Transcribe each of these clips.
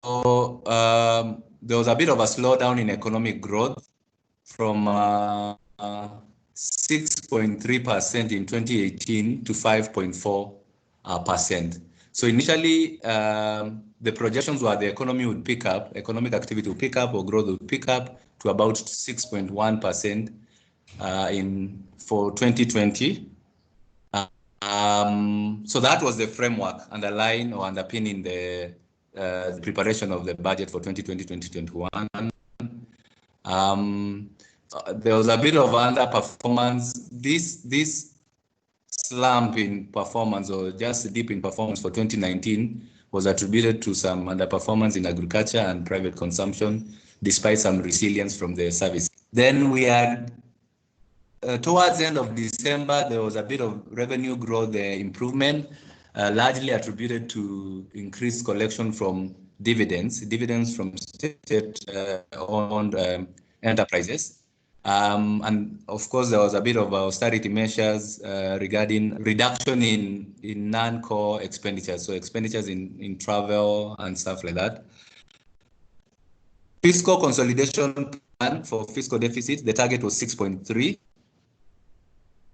there was a bit of a slowdown in economic growth from 6.3% in 2018 to 5.4%. So initially, the projections were the economy would pick up, economic activity would pick up, or growth would pick up to about 6.1% for 2020. So that was the framework underlying or underpinning the preparation of the budget for 2020-2021. There was a bit of underperformance. This slump in performance, or just a dip in performance for 2019, was attributed to some underperformance in agriculture and private consumption, despite some resilience from the service. Then we had, towards the end of December, there was a bit of revenue growth improvement, largely attributed to increased collection from dividends from state-owned enterprises. And of course, there was a bit of austerity measures regarding reduction in non-core expenditures, so expenditures in travel and stuff like that. Fiscal consolidation plan for fiscal deficit, the target was 6.3.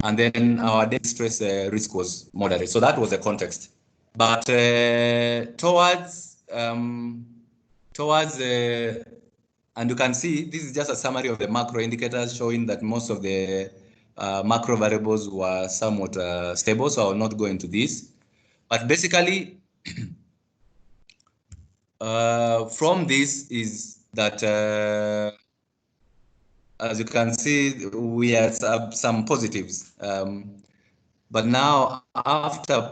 And then our debt stress risk was moderate. So that was the context. But and you can see, this is just a summary of the macro indicators showing that most of the macro variables were somewhat stable, so I will not go into this. But basically, from this is that, as you can see, we had some positives. But now, after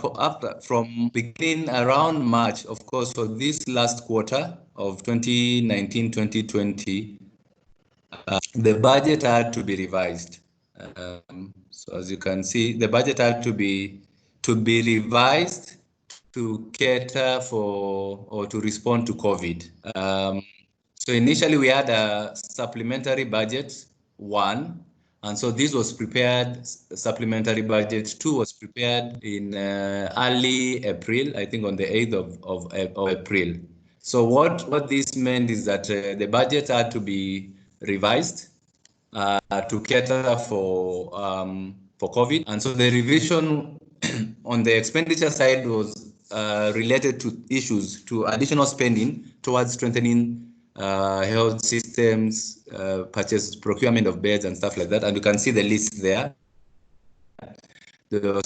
from beginning around March, of course, for this last quarter of 2019-2020, the budget had to be revised. So as you can see, the budget had to be revised to cater for or to respond to COVID. So initially we had a supplementary budget 1. And so this was prepared, supplementary budget 2 was prepared in early April, I think on the 8th of April. So what this meant is that the budget had to be revised to cater for COVID. And so the revision on the expenditure side was related to issues, to additional spending towards strengthening health systems, procurement of beds and stuff like that. And you can see the list there. The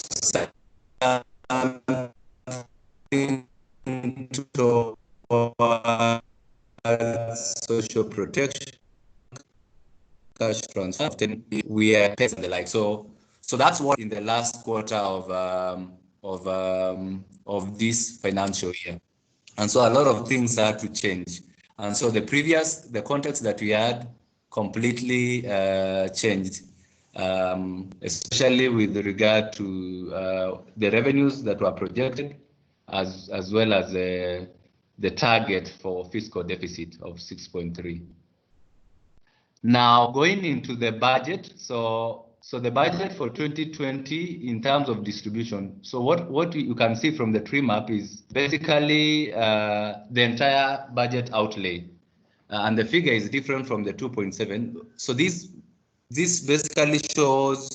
social protection, cash transfer, we are pets and the like. So that's what in the last quarter of this financial year. And so a lot of things had to change. And so the context that we had completely changed, especially with regard to the revenues that were projected, as well as the target for fiscal deficit of 6.3. Now, going into the budget, so the budget for 2020 in terms of distribution. So what you can see from the tree map is basically the entire budget outlay, and the figure is different from the 2.7. So this basically shows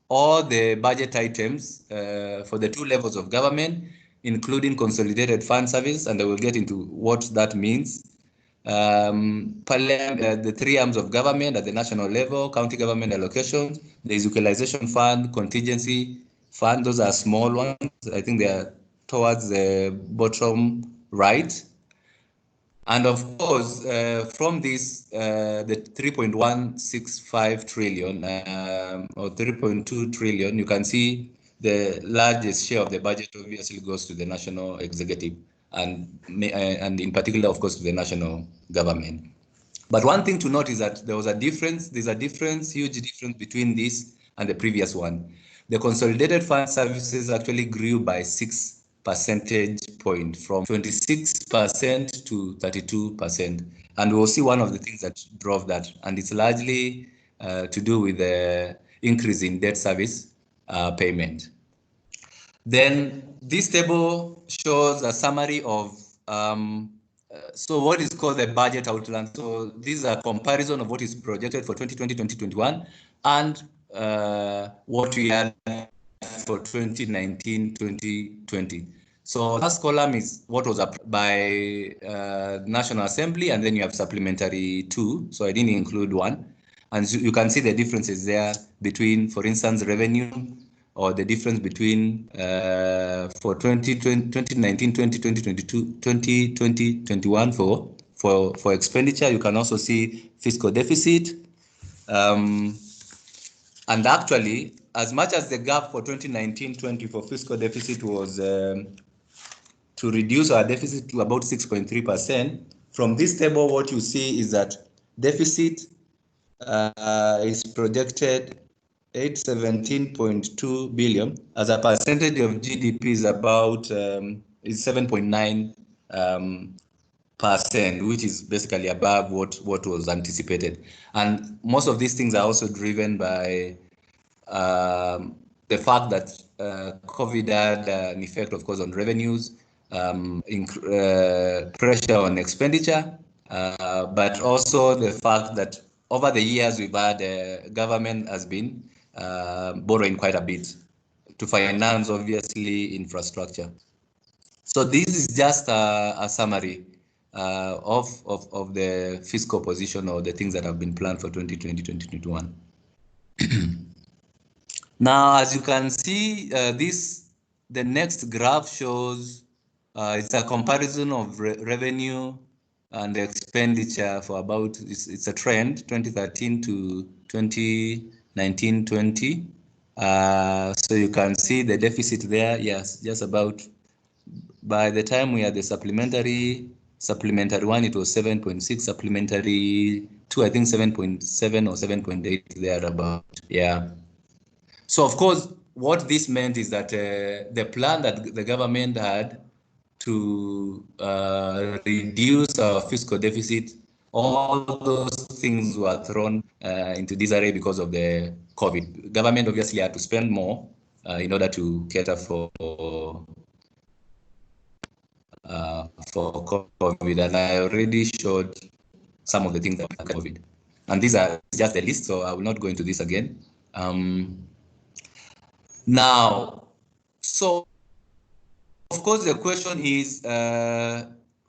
all the budget items for the 2 levels of government, including consolidated fund service, and I will get into what that means. The 3 arms of government at the national level, county government allocations, the equalization fund, contingency fund, those are small ones. I think they are towards the bottom right. And of course, from this, the 3.165 trillion or 3.2 trillion, you can see the largest share of the budget obviously goes to the national executive, and in particular, of course, to the national government. But one thing to note is that there's a huge difference between this and the previous one. The consolidated fund services actually grew by 6 percentage point, from 26% to 32%. And we'll see one of the things that drove that, and it's largely to do with the increase in debt service payment. Then this table shows a summary of So what is called the budget outline. So these are comparison of what is projected for 2020-2021 and what we had for 2019-2020. So first column is what was approved by National Assembly, and then you have supplementary 2. So I didn't include 1. And you can see the differences there between, for instance, revenue, or the difference between for 2019, 2022, 2020, 21 for expenditure. You can also see fiscal deficit. And actually, as much as the gap for 2019-20 for fiscal deficit was to reduce our deficit to about 6.3%, from this table, what you see is that deficit is projected 817.2 billion as a percentage of GDP is about is 7.9 percent, which is basically above what was anticipated. And most of these things are also driven by the fact that COVID had an effect, of course, on revenues, pressure on expenditure, but also the fact that over the years we've had government has been borrowing quite a bit to finance, obviously, infrastructure. So this is just a summary of the fiscal position or the things that have been planned for 2020-2021. Now, as you can see, the next graph shows it's a comparison of revenue and expenditure for about, it's a trend, 2013 to 2019-20. So you can see the deficit there, yes, just about, by the time we had the supplementary 1, it was 7.6, supplementary 2, I think 7.7 or 7.8 there about, yeah. So of course, what this meant is that the plan that the government had to reduce our fiscal deficit, all those things were thrown into disarray because of the COVID. Government obviously had to spend more in order to cater for COVID, and I already showed some of the things that COVID. And these are just the list, so I will not go into this again. Now, so of course the question is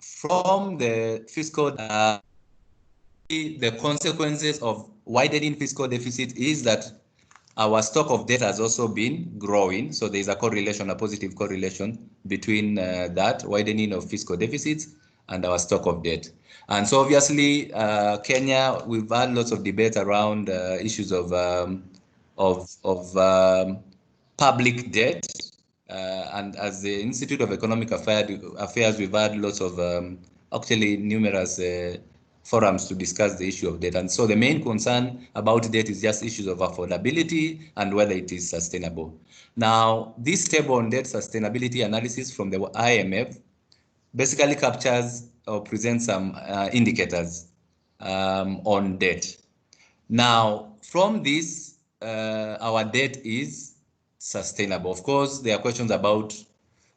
from the fiscal, the consequences of widening fiscal deficit is that our stock of debt has also been growing. So there's a correlation, a positive correlation between that widening of fiscal deficits and our stock of debt. And so obviously, Kenya, we've had lots of debate around issues of public debt. And as the Institute of Economic Affairs, we've had lots of actually numerous forums to discuss the issue of debt. And so the main concern about debt is just issues of affordability and whether it is sustainable. Now, this table on debt sustainability analysis from the IMF basically captures or presents some indicators on debt. Now, from this, our debt is sustainable. Of course, there are questions about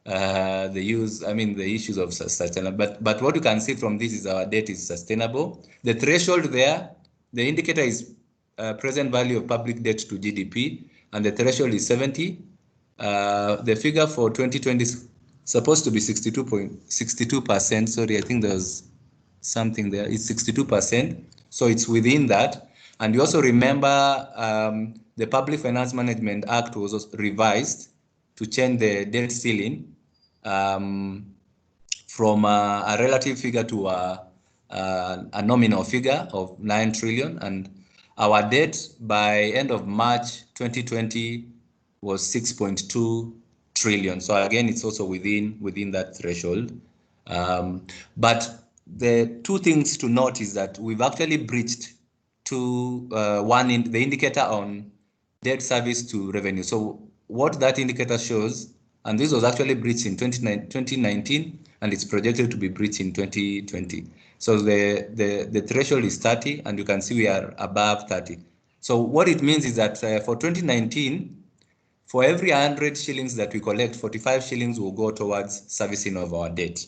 the issues of sustainable, but what you can see from this is our debt is sustainable. The threshold there, the indicator is present value of public debt to GDP, and the threshold is 70. The figure for 2020 is supposed to be 62%. Sorry, I think there's something there. It's 62%, so it's within that. And you also remember the Public Finance Management Act was also revised to change the debt ceiling from a relative figure to a nominal figure of 9 trillion. And our debt by end of March 2020 was 6.2 trillion. So again, it's also within that threshold. But the two things to note is that we've actually breached the indicator on debt service to revenue. So what that indicator shows, and this was actually breached in 2019, and it's projected to be breached in 2020. So the threshold is 30, and you can see we are above 30. So what it means is that for 2019, for every 100 shillings that we collect, 45 shillings will go towards servicing of our debt.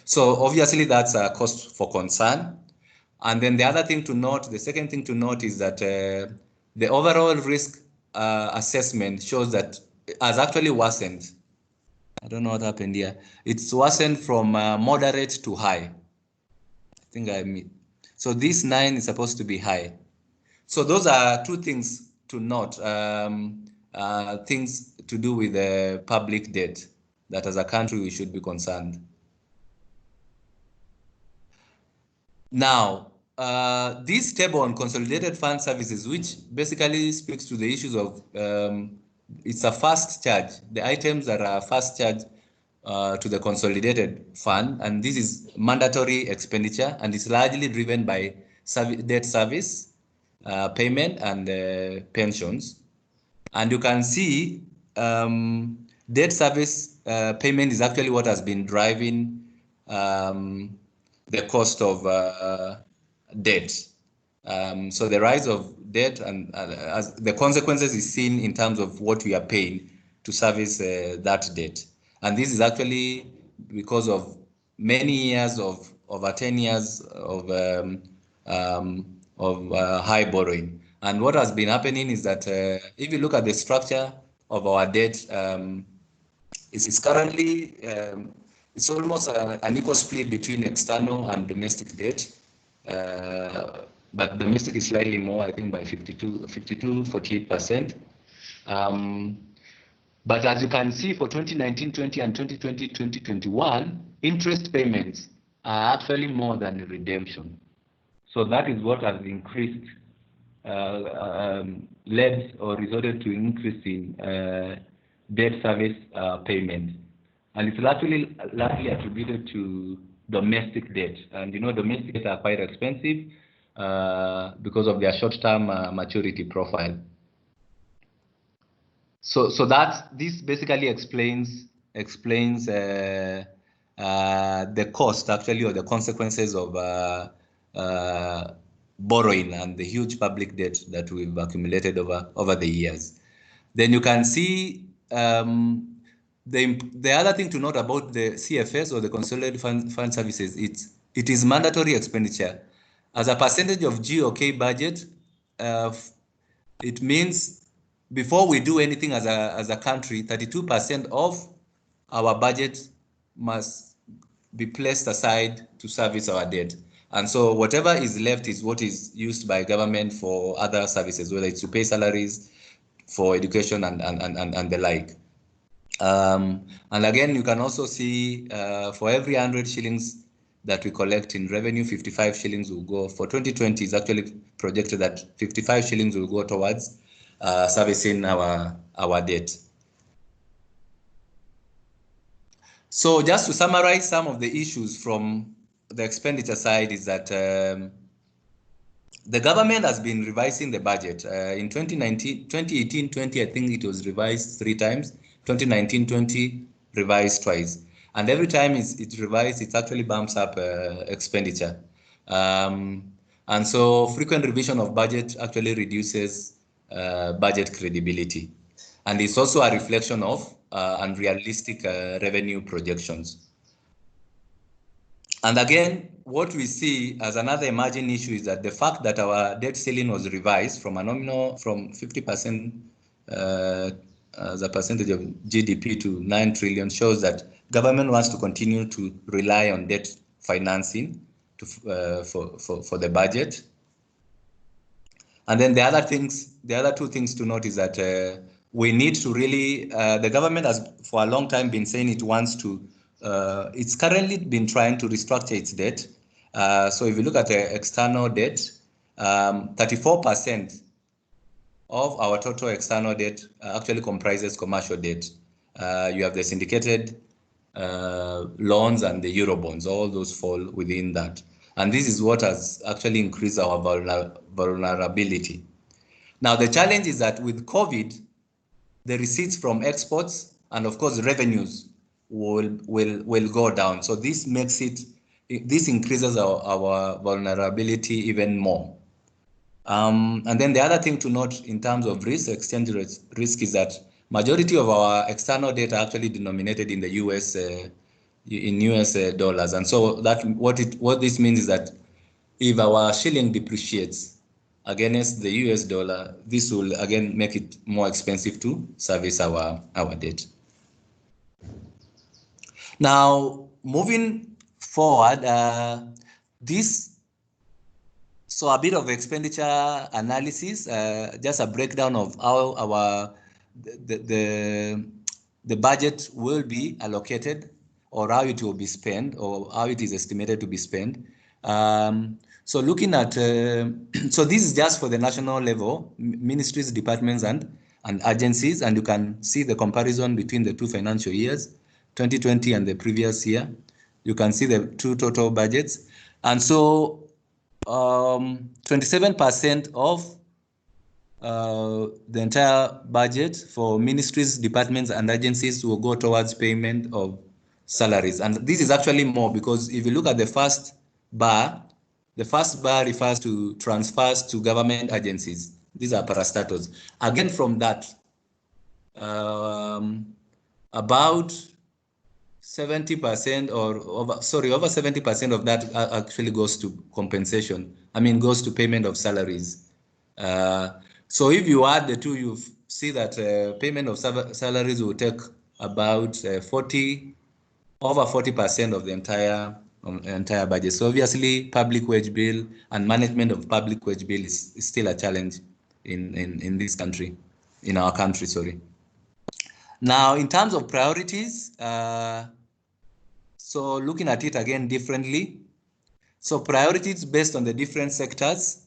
So obviously that's a cause for concern. And then the other thing to note, the second thing to note is that the overall risk assessment shows that it has actually worsened. I don't know what happened here. It's worsened from moderate to high. I think I mean. So this 9 is supposed to be high. So those are two things to note, things to do with the public debt that as a country we should be concerned. Now, this table on consolidated fund services, which basically speaks to the issues of, it's a fast charge, the items that are fast charge to the consolidated fund, and this is mandatory expenditure, and it's largely driven by debt service, payment, and pensions. And you can see debt service payment is actually what has been driving the cost of debt. So the rise of debt and as the consequences is seen in terms of what we are paying to service that debt. And this is actually because of many years of over 10 years of high borrowing. And what has been happening is that if you look at the structure of our debt, it's currently it's almost an equal split between external and domestic debt, but domestic is slightly more, I think, by 48%. But as you can see, for 2019-20 and 2020-2021, interest payments are actually more than redemption. So that is what has increased, led or resulted to increase in debt service payment. And it's largely attributed to domestic debt. And you know, domestic debt are quite expensive because of their short-term maturity profile. So this basically explains the cost actually, or the consequences of borrowing and the huge public debt that we've accumulated over the years. Then you can see the other thing to note about the CFS, or the Consolidated Fund Services, it is mandatory expenditure. As a percentage of GOK budget, it means before we do anything as a country, 32% of our budget must be placed aside to service our debt. And so whatever is left is what is used by government for other services, whether it's to pay salaries, for education, and the like. And again, you can also see for every 100 shillings that we collect in revenue, 55 shillings will go, for 2020 is actually projected that 55 shillings will go towards servicing our debt. So just to summarize some of the issues from the expenditure side is that the government has been revising the budget. In 2018-20, I think it was revised 3 times. 2019-20 revised twice. And every time it's revised, it actually bumps up expenditure. And so frequent revision of budget actually reduces budget credibility. And it's also a reflection of unrealistic revenue projections. And again, what we see as another emerging issue is that the fact that our debt ceiling was revised from a nominal, from 50% as a percentage of GDP to 9 trillion shows that government wants to continue to rely on debt financing for the budget. And then the other two things to note is that we need to really, the government has for a long time been saying it wants to, it's currently been trying to restructure its debt. So if you look at the external debt, 34% of our total external debt actually comprises commercial debt. You have the syndicated loans and the Eurobonds, all those fall within that. And this is what has actually increased our vulnerability. Now, the challenge is that with COVID, the receipts from exports and of course revenues will go down. So this makes this increases our vulnerability even more. And then the other thing to note in terms of exchange risk is that majority of our external debt are actually denominated in the US in US dollars. And so that what this means is that if our shilling depreciates against the US dollar, this will again make it more expensive to service our debt. Now, moving forward, so a bit of expenditure analysis, just a breakdown of how the budget will be allocated, or how it will be spent, or how it is estimated to be spent. So looking at, so this is just for the national level, ministries, departments, and agencies, and you can see the comparison between the two financial years, 2020 and the previous year. You can see the two total budgets. And so 27% of the entire budget for ministries, departments, and agencies will go towards payment of salaries. And this is actually more, because if you look at the first bar refers to transfers to government agencies. These are parastatals. Again, from that, about 70% or over 70% of that actually goes to compensation. Goes to payment of salaries. So if you add the two, you see that payment of salaries will take about over 40% of the entire budget. So obviously, public wage bill and management of public wage bill is still a challenge in this country, in our country, sorry. Now, in terms of priorities, so looking at it again differently. So priorities based on the different sectors.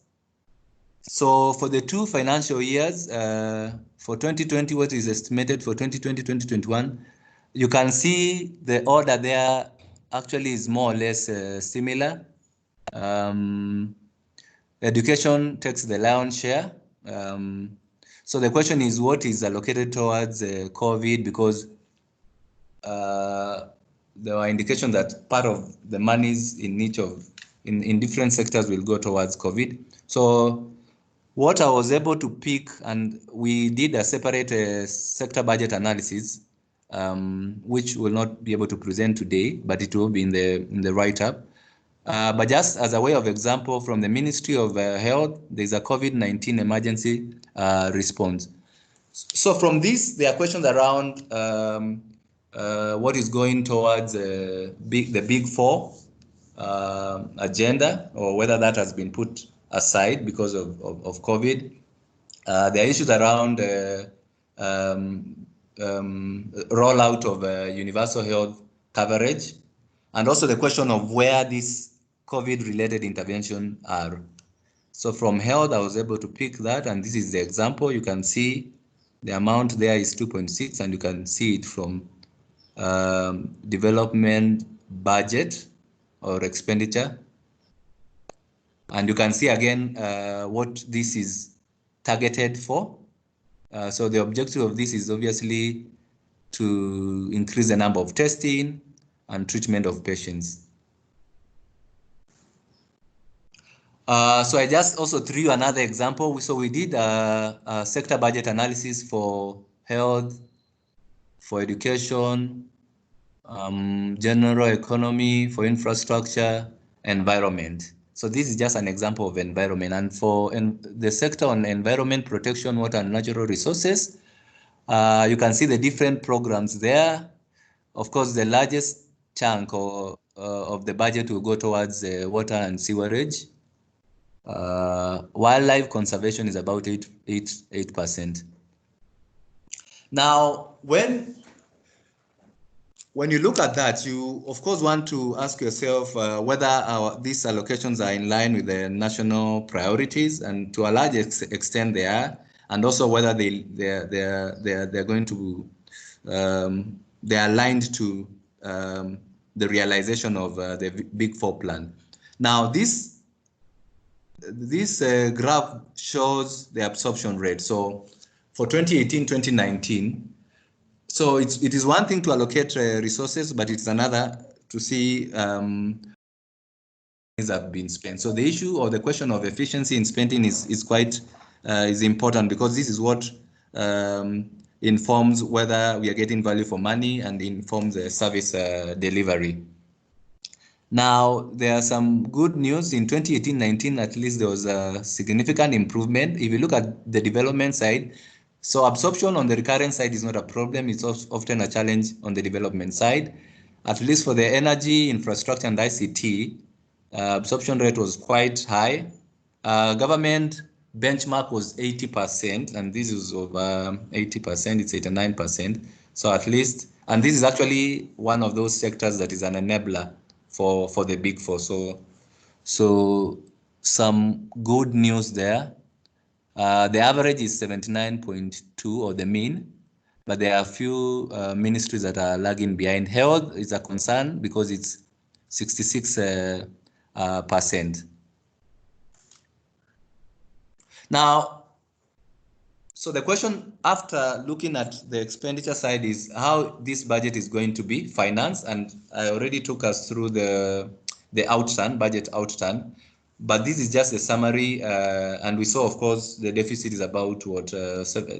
So for the two financial years, for 2020, what is estimated for 2020, 2021, you can see the order there actually is more or less similar. Education takes the lion's share. So the question is, what is allocated towards COVID? Because there are indications that part of the monies in different sectors will go towards COVID. So what I was able to pick, and we did a separate sector budget analysis, which will not be able to present today, but it will be in the write-up. But just as a way of example, from the Ministry of Health, there's a COVID-19 emergency response. So from this, there are questions around what is going towards the big four agenda, or whether that has been put aside because of COVID. There are issues around rollout of universal health coverage, and also the question of where these COVID-related interventions are. So from health, I was able to pick that, and this is the example. You can see the amount there is 2.6, and you can see it from development budget or expenditure. And you can see again what this is targeted for. So the objective of this is obviously to increase the number of testing and treatment of patients. So I just also threw you another example. So we did a sector budget analysis for health, for education, general economy, for infrastructure, environment. So this is just an example of environment. And for the sector on environment protection, water and natural resources, you can see the different programs there. Of course, the largest chunk of the budget will go towards water and sewerage. Wildlife conservation is about 8%. Now, when you look at that, you of course want to ask yourself whether these allocations are in line with the national priorities, and to a large extent they are, and also whether they're going to they're aligned to the realization of the Big Four plan. Now this graph shows the absorption rate. So for 2018-2019. So it is one thing to allocate resources, but it's another to see have been spent. So the issue or the question of efficiency in spending is quite important, because this is what informs whether we are getting value for money and informs the service delivery. Now, there are some good news. In 2018-19, at least there was a significant improvement. If you look at the development side, so absorption on the recurrent side is not a problem. It's often a challenge on the development side. At least for the energy, infrastructure, and ICT, absorption rate was quite high. Government benchmark was 80%, and this is over 80%, it's 89%. So at least, and this is actually one of those sectors that is an enabler for the Big Four. So some good news there. The average is 79.2, or the mean, but there are a few ministries that are lagging behind. Health is a concern because it's 66%. Now, so the question after looking at the expenditure side is how this budget is going to be financed, and I already took us through the outturn, budget outturn, but this is just a summary, and we saw, of course, the deficit is about what,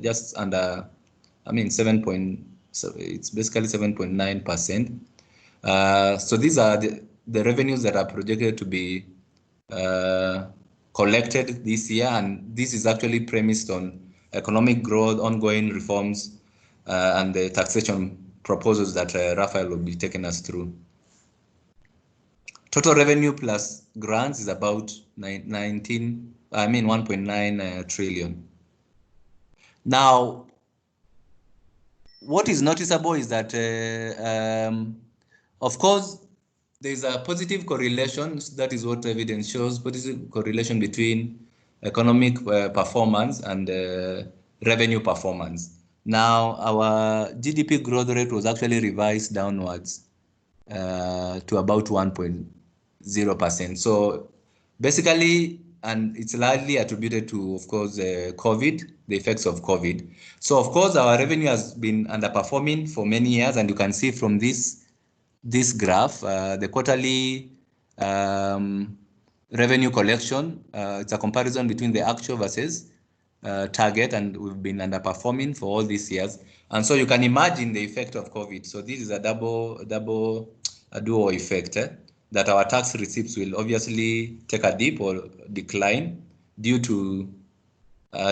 just under, I mean, it's basically 7.9%. So these are the revenues that are projected to be collected this year, and this is actually premised on economic growth, ongoing reforms, and the taxation proposals that Raffle will be taking us through. Total revenue plus grants is about 1.9 trillion. Now, what is noticeable is that, of course, there's a positive correlation. That is what evidence shows, positive correlation between economic performance and revenue performance. Now, our GDP growth rate was actually revised downwards to about 1.0%. So basically, and it's largely attributed to, of course, COVID, the effects of COVID. So, of course, our revenue has been underperforming for many years, and you can see from this graph, the quarterly revenue collection, it's a comparison between the actual versus target, and we've been underperforming for all these years. And so you can imagine the effect of COVID. So this is a dual effect, that our tax receipts will obviously take a dip or decline due to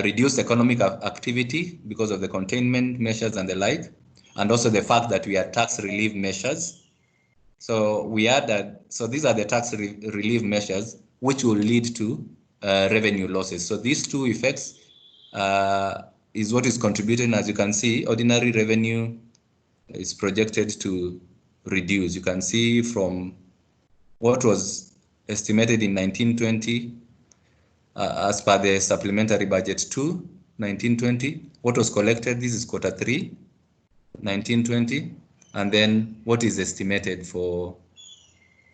reduced economic activity because of the containment measures and the like, and also the fact that we had tax relief measures. So these are the tax relief measures which will lead to revenue losses. So these two effects is what is contributing. As you can see, ordinary revenue is projected to reduce. You can see from what was estimated in 1920 as per the supplementary budget 2, 1920, what was collected, this is quarter 3, 1920, and then what is estimated for,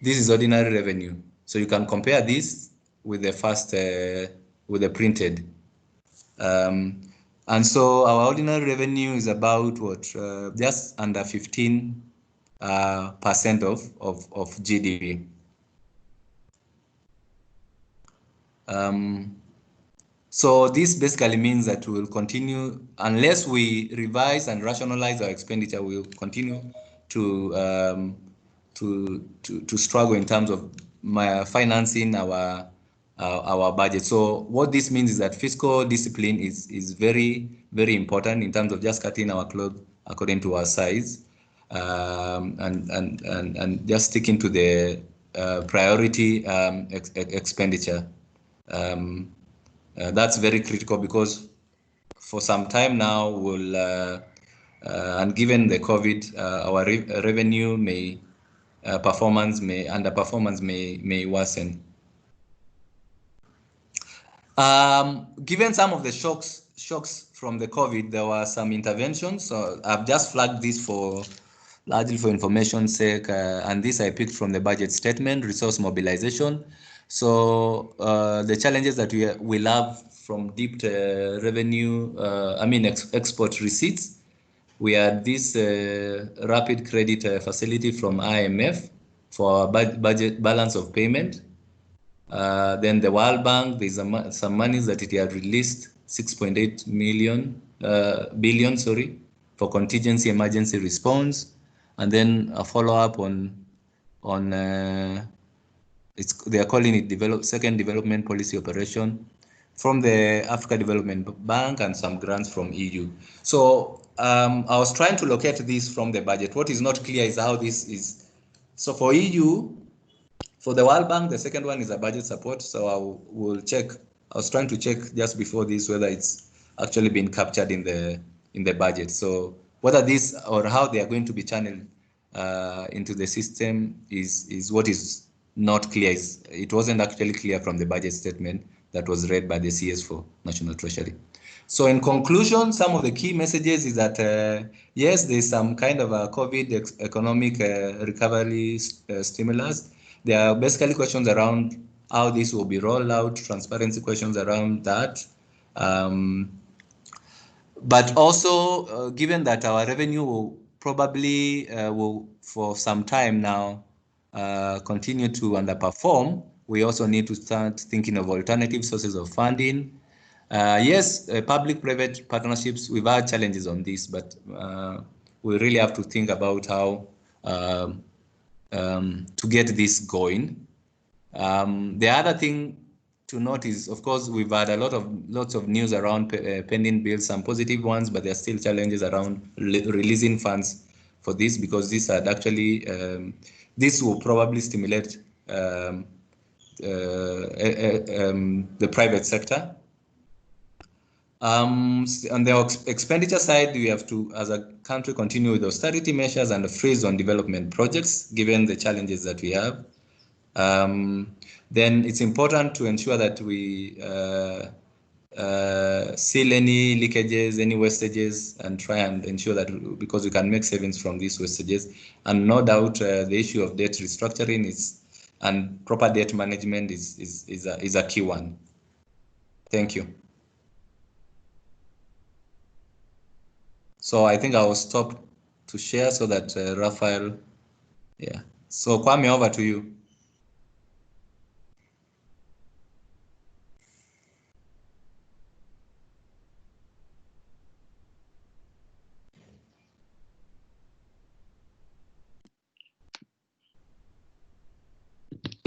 this is ordinary revenue. So you can compare this with the first, with the printed. And so our ordinary revenue is about what, just under 15% of GDP. So this basically means that we will continue, unless we revise and rationalize our expenditure, we will continue to struggle in terms of financing our budget. So what this means is that fiscal discipline is very, very important in terms of just cutting our clothes according to our size, and just sticking to the priority expenditure. That's very critical because for some time now, and given the COVID, our revenue underperformance may worsen. Given some of the shocks from the COVID, there were some interventions. So I've just flagged this largely for information's sake, and this I picked from the budget statement, resource mobilization. So the challenges that we'll have from dipped revenue, export receipts. We had this rapid credit facility from IMF for budget balance of payment. Then the World Bank, there's some monies that it had released, 6.8 billion, for contingency emergency response, and then a follow-up on they are calling it second development policy operation from the Africa Development Bank and some grants from EU. So I was trying to locate this from the budget. What is not clear is how this is. So for EU, for the World Bank, the second one is a budget support. So I will check. I was trying to check just before this whether it's actually been captured in the budget. So whether this or how they are going to be channeled into the system is what is not clear. It wasn't actually clear from the budget statement that was read by the CS for National Treasury. So in conclusion, some of the key messages is that yes, there's some kind of a COVID economic recovery stimulus. There are basically questions around how this will be rolled out, transparency questions around that. But also, given that our revenue will probably will for some time now continue to underperform, we also need to start thinking of alternative sources of funding. Yes, public-private partnerships, we've had challenges on this, but we really have to think about how to get this going. The other thing to note is, of course, we've had lots of news around pending bills, some positive ones, but there are still challenges around releasing funds for this, because this had actually this will probably stimulate the private sector. On the expenditure side, we have to, as a country, continue with austerity measures and a freeze on development projects, given the challenges that we have. Then it's important to ensure that we seal any leakages, any wastages, and try and ensure that, because we can make savings from these wastages. And no doubt the issue of debt restructuring and proper debt management is a key one. Thank you. So I think I will stop to share so that Raffle, yeah. So Kwame, over to you.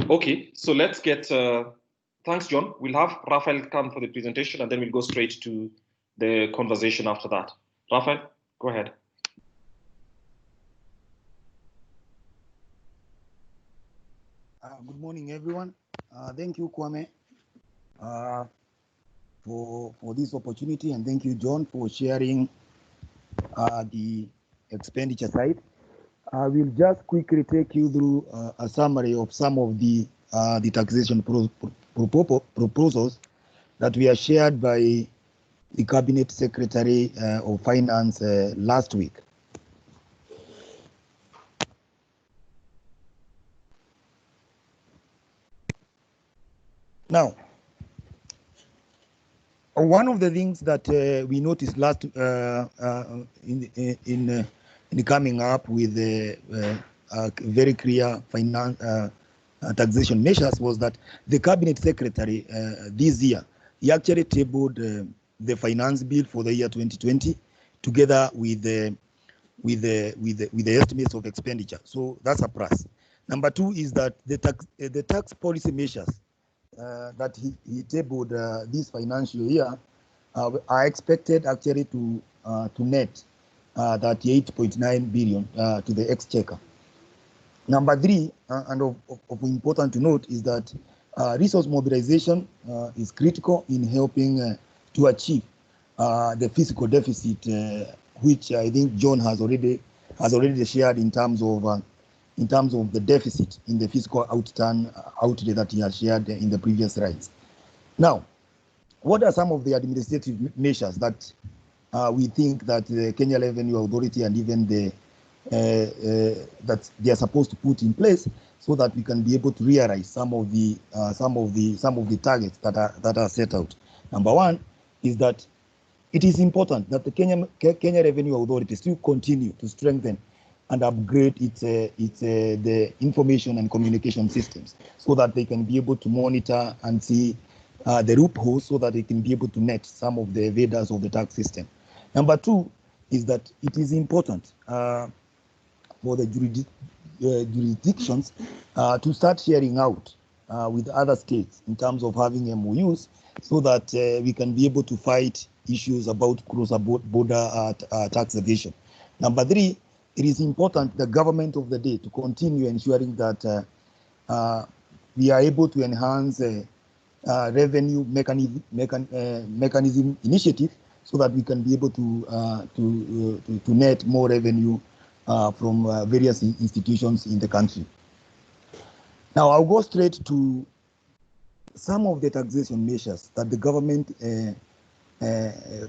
Okay, so let's get, thanks, John. We'll have Raffle come for the presentation, and then we'll go straight to the conversation after that. Raffle, go ahead. Good morning, everyone. Thank you, Kwame, for this opportunity, and thank you, John, for sharing the expenditure side. I will just quickly take you through a summary of some of the taxation proposals that were shared by the Cabinet Secretary of Finance last week. Now, one of the things that we noticed last in coming up with very clear taxation measures was that the Cabinet Secretary this year, he actually tabled the finance bill for the year 2020 together with the estimates of expenditure. So that's a plus. Number two is that the tax policy measures that he tabled this financial year are expected actually to net that 8.9 billion to the exchequer. Number three, and of important to note, is that resource mobilization is critical in helping to achieve the fiscal deficit, which I think John has already shared in terms of the deficit in the fiscal outlay that he has shared in the previous slides. Now, what are some of the administrative measures that we think that the Kenya Revenue Authority and even that they are supposed to put in place so that we can be able to realize some of the targets that are set out? Number one is that it is important that the Kenya Revenue Authority still continue to strengthen and upgrade the information and communication systems so that they can be able to monitor and see the loopholes so that they can be able to net some of the evaders of the tax system. Number two is that it is important for the jurisdictions to start sharing out with other states in terms of having MOUs, so that we can be able to fight issues about cross-border tax evasion. Number three, it is important the government of the day to continue ensuring that we are able to enhance revenue mechanism initiative, so that we can be able to net more revenue from various institutions in the country. Now, I'll go straight to some of the taxation measures that the government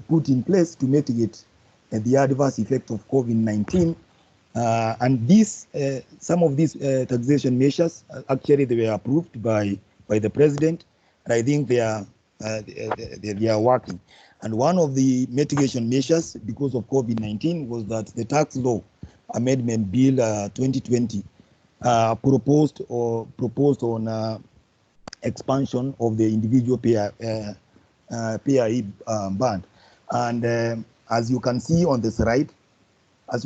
put in place to mitigate the adverse effect of COVID-19. And these, some of these taxation measures, actually they were approved by the president, and I think they are working. And one of the mitigation measures because of COVID-19 was that the Tax Law Amendment Bill 2020 proposed on expansion of the individual PIE band. And as you can see on the slide, is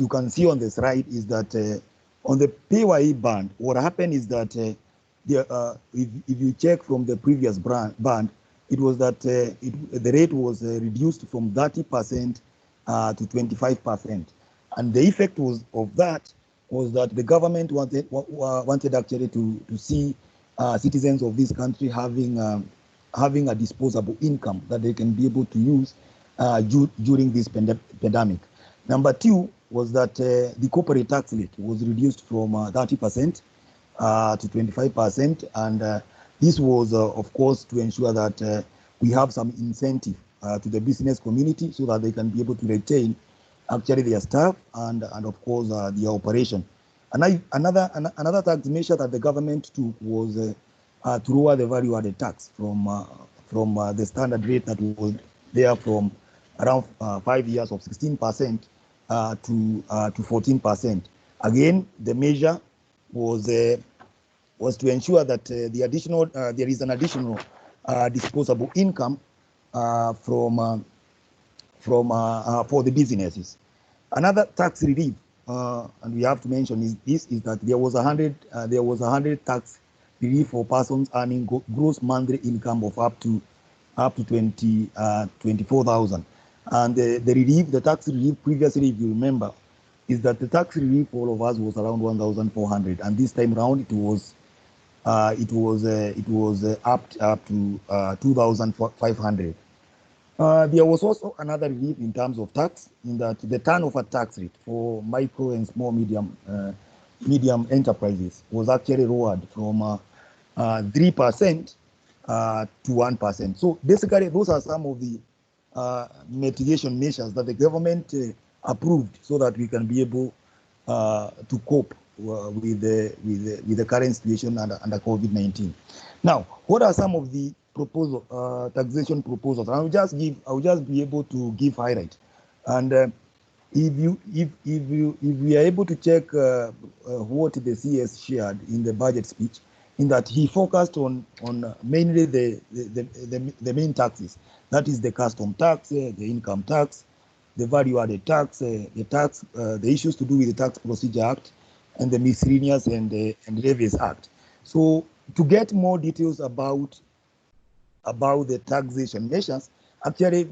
that on the PYE band, what happened is that if you check from the previous band, it was that the rate was reduced from 30% to 25%, and the effect of that was that the government wanted actually to see citizens of this country having a disposable income that they can be able to use during this pandemic. Number two was that the corporate tax rate was reduced from 30% to 25%, and this was, of course, to ensure that we have some incentive to the business community, so that they can be able to retain actually their staff and of course their operation. And another tax measure that the government took was to lower the value-added tax from the standard rate that was there from around 5 years of 16% to 14%. Again, the measure was to ensure that there is an additional disposable income for the businesses. Another tax relief, and we have to mention is that there was 100 tax relief for persons earning gross monthly income of up to 24,000. And the tax relief previously, if you remember, is that the tax relief for all of us was around 1,400, and this time around it was up to 2,500. There was also another relief in terms of tax, in that the turnover tax rate for micro and small medium enterprises was actually lowered from 3% to 1%. So basically, those are some of the mitigation measures that the government approved, so that we can be able to cope with the current situation under COVID-19. Now, what are some of the taxation proposals? I'll just be able to give highlight. And if we are able to check what the CS shared in the budget speech, in that he focused on mainly the main taxes. That is the custom tax, the income tax, the value-added tax, the issues to do with the Tax Procedure Act, and the Miscellaneous and Levies Act. So to get more details about the taxation measures, actually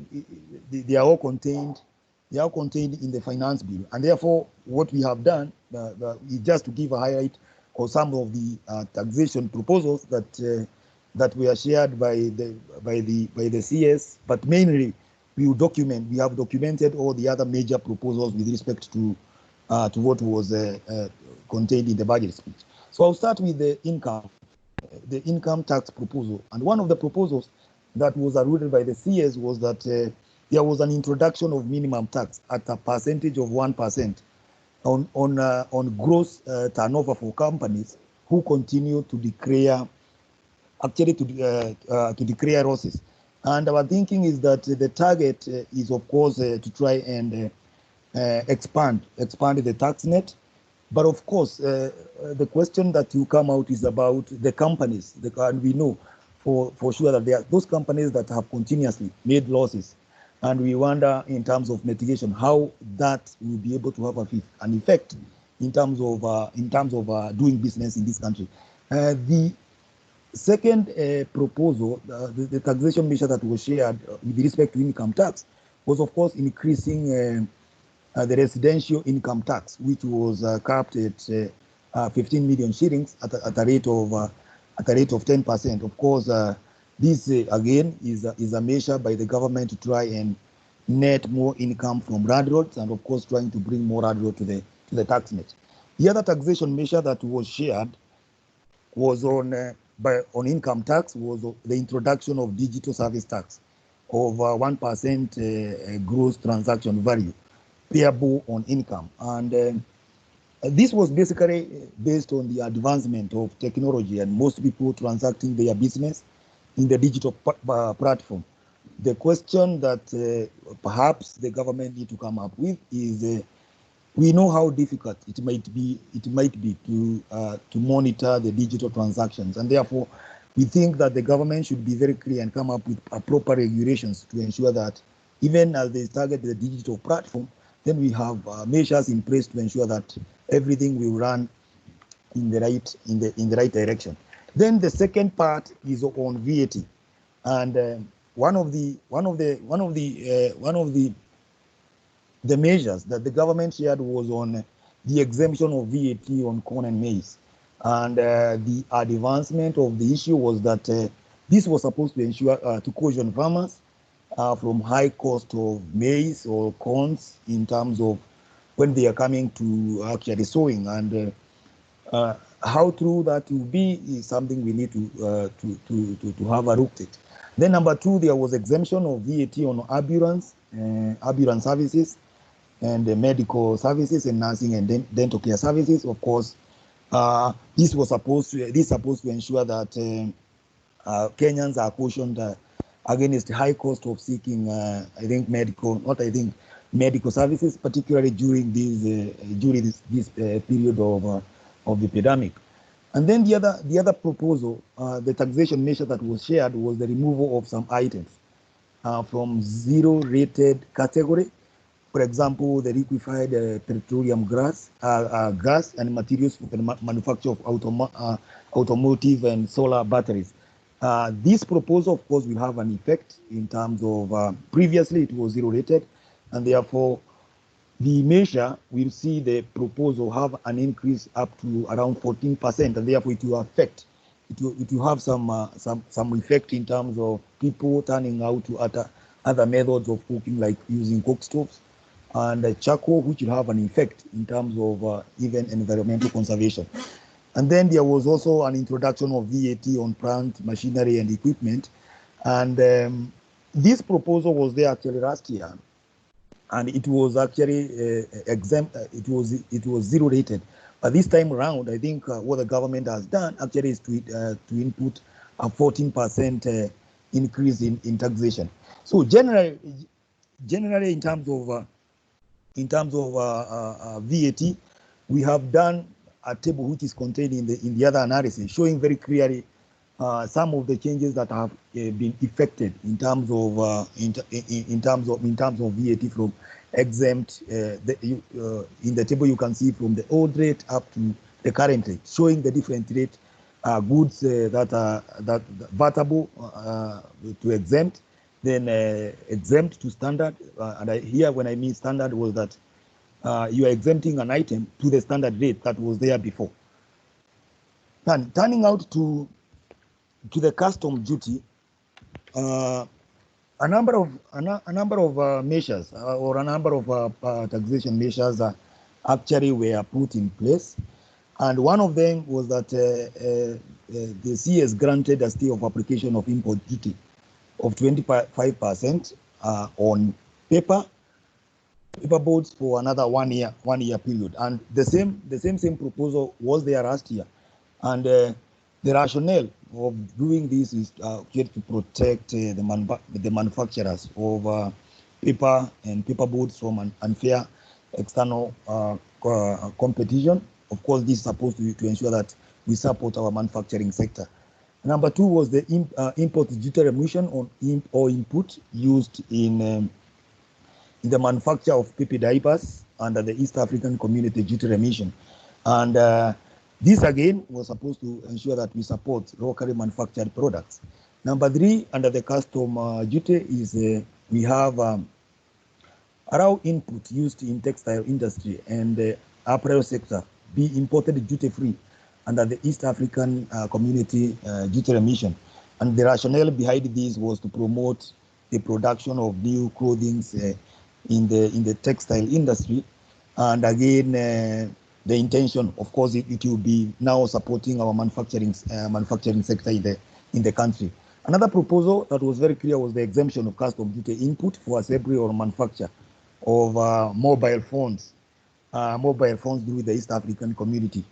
they are all contained in the finance bill, and therefore what we have done is just to give a highlight of some of the taxation proposals that were shared by the CS, but mainly we have documented all the other major proposals with respect to what was contained in the budget speech. So I'll start with the income tax proposal. And one of the proposals that was alluded by the CS was that there was an introduction of minimum tax at a percentage of 1% on gross turnover for companies who continue to declare losses. And our thinking is that the target is, of course, to try and expand the tax net. But of course, the question that will come out is about the companies. And we know for sure that there are those companies that have continuously made losses. And we wonder in terms of mitigation how that will be able to have an effect in terms of doing business in this country. The second proposal, the taxation measure that was shared with respect to income tax, was of course increasing the residential income tax, which was capped at 15 million shillings at a rate of 10%. Of course, this again is a measure by the government to try and net more income from landlords, and of course trying to bring more landlords to the tax net. The other taxation measure that was shared was on income tax, was the introduction of digital service tax of 1% gross transaction value payable on income. And this was basically based on the advancement of technology and most people transacting their business in the digital platform. The question that perhaps the government need to come up with is we know how difficult it might be to monitor the digital transactions, and therefore we think that the government should be very clear and come up with proper regulations to ensure that even as they target the digital platform, then we have measures in place to ensure that everything will run in the right direction. Then the second part is on VAT, and one of the measures that the government shared was on the exemption of VAT on corn and maize, and the advancement of the issue was that this was supposed to ensure to caution farmers from high cost of maize or corns in terms of when they are coming to actually sowing, and how true that will be is something we need to have a look at. Then number two, there was exemption of VAT on ambulance services and medical services and nursing and dental care services. Of course, this is supposed to ensure that Kenyans are cautioned against the high cost of seeking, medical services, particularly during this period of the pandemic. And then the other proposal, the taxation measure that was shared, was the removal of some items from zero-rated category. For example, the liquefied petroleum gas and materials for the manufacture of automotive and solar batteries. This proposal, of course, will have an effect in terms of previously it was zero-rated, and therefore the measure will see the proposal have an increase up to around 14%, and therefore it will affect. It will have some effect in terms of people turning out to other methods of cooking, like using cook stoves and charcoal, which will have an effect in terms of even environmental conservation. And then there was also an introduction of VAT on plant, machinery, and equipment. And this proposal was there actually last year, and it was actually exempt. It was zero rated. But this time around, I think what the government has done actually is to input a 14% increase in taxation. So generally, in terms of VAT, we have done a table which is contained in the other analysis, showing very clearly some of the changes that have been effected in terms of VAT from exempt. In the table you can see from the old rate up to the current rate, showing the different rate goods that are vatable to exempt, then exempt to standard. Here when I mean standard was that you are exempting an item to the standard rate that was there before. And turning out to the custom duty, a number of measures or a number of taxation measures actually were put in place, and one of them was that the CS granted a stay of application of import duty of 25% on paperboards for another one year period, and the same proposal was there last year, and the rationale of doing this is to protect the manufacturers of paper and paperboards from an unfair external competition. Of course, this is supposed to ensure that we support our manufacturing sector. Number two was the import duty remission on input used in the manufacture of PP diapers under the East African Community Duty Remission. And this again was supposed to ensure that we support locally manufactured products. Number 3, under the custom duty is we have allow input used in textile industry and apparel sector be imported duty-free under the East African Community Duty Remission. And the rationale behind this was to promote the production of new clothing in the textile industry. And again, the intention, of course, it will be now supporting our manufacturing sector in the country. Another proposal that was very clear was the exemption of custom duty input for assembly or manufacture of mobile phones through the East African Community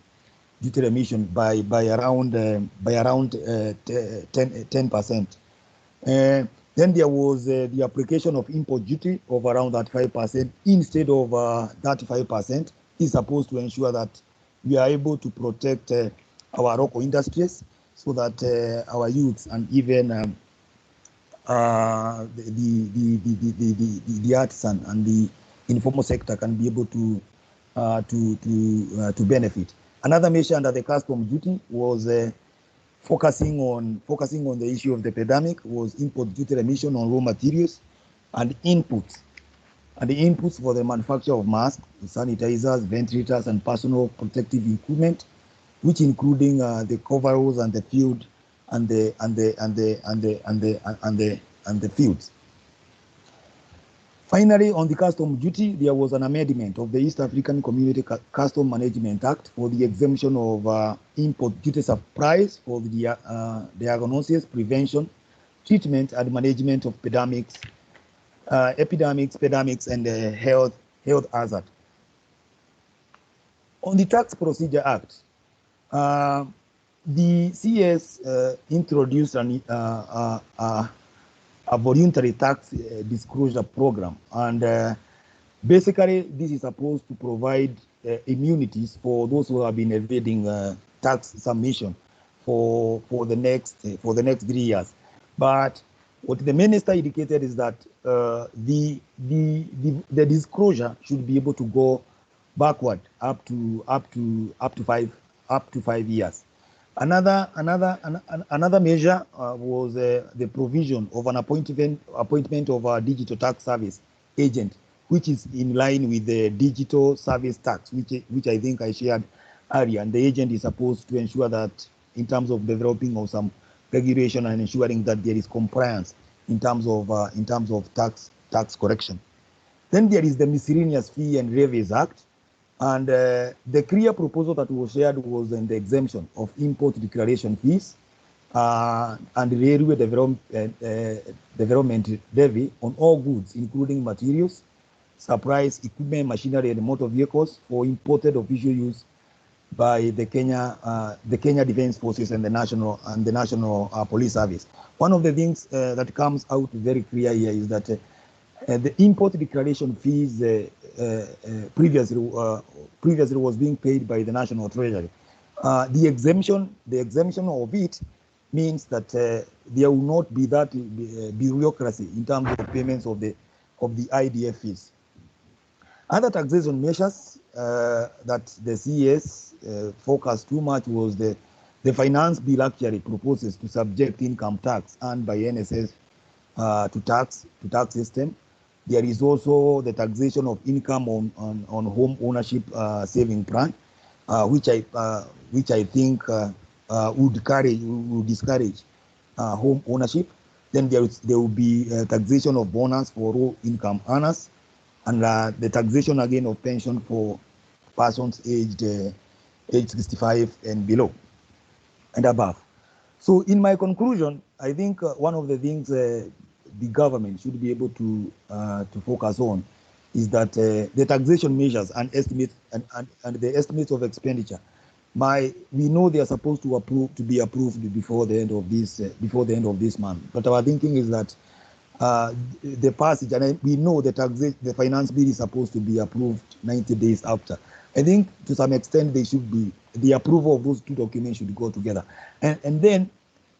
Duty Remission by around 10%. Then there was the application of import duty of around 35% instead of 35%. Is supposed to ensure that we are able to protect our local industries, so that our youths and even the artisan and the informal sector can be able to benefit. Another measure under the custom duty was focusing on the issue of the pandemic, was import duty remission on raw materials and inputs. And the inputs for the manufacture of masks, sanitizers, ventilators, and personal protective equipment, which including the coveralls and the field and the fields. Finally, on the custom duty, there was an amendment of the East African Community Custom Management Act for the exemption of import duty supplies for the diagnosis, prevention, treatment, and management of epidemics, and health hazard. On the Tax Procedure Act, the CS introduced a voluntary tax disclosure program, and basically this is supposed to provide immunities for those who have been evading tax submission for the next 3 years. But what the minister indicated is that the disclosure should be able to go backward up to 5 years. Another measure was the provision of an appointment of a digital tax service agent, which is in line with the digital service tax, which I think I shared earlier. And the agent is supposed to ensure that in terms of developing of some regulation and ensuring that there is compliance in terms of tax correction. Then there is the Miscellaneous Fee and Levies Act, and the clear proposal that was shared was in the exemption of import declaration fees and railway development levy on all goods, including materials, supplies, equipment, machinery, and motor vehicles for imported official use by the Kenya Defence Forces and the National Police Service. One of the things that comes out very clear here is that the import declaration fees previously was being paid by the National Treasury. The exemption of it means that there will not be that bureaucracy in terms of payments of the IDF fees. Other taxation measures that the CES focused too much was the finance bill actually proposes to subject income tax earned by NSS to tax system. There is also the taxation of income on home ownership saving plan, which I think would discourage home ownership. Then there will be taxation of bonus for low income earners, and the taxation again of pension for persons aged 65 and below and above. So in my conclusion, I think one of the things the government should be able to focus on is that the taxation measures and estimates and the estimates of expenditure, we know they are supposed to be approved before the end of this month. But our thinking is that the passage, and we know the finance bill is supposed to be approved 90 days after. I think to some extent the approval of those two documents should go together. And then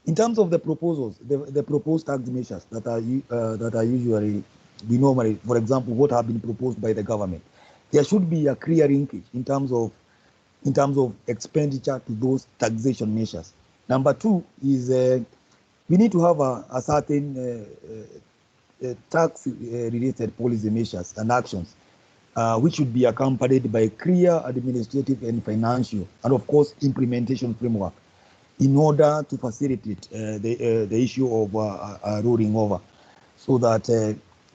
in terms of the proposals, the proposed tax measures that are usually we normally, for example, what have been proposed by the government. There should be a clear linkage in terms of expenditure to those taxation measures. Number two is we need to have a certain tax-related policy measures and actions, which should be accompanied by clear administrative and financial, and of course, implementation framework, in order to facilitate the issue of rolling over, so that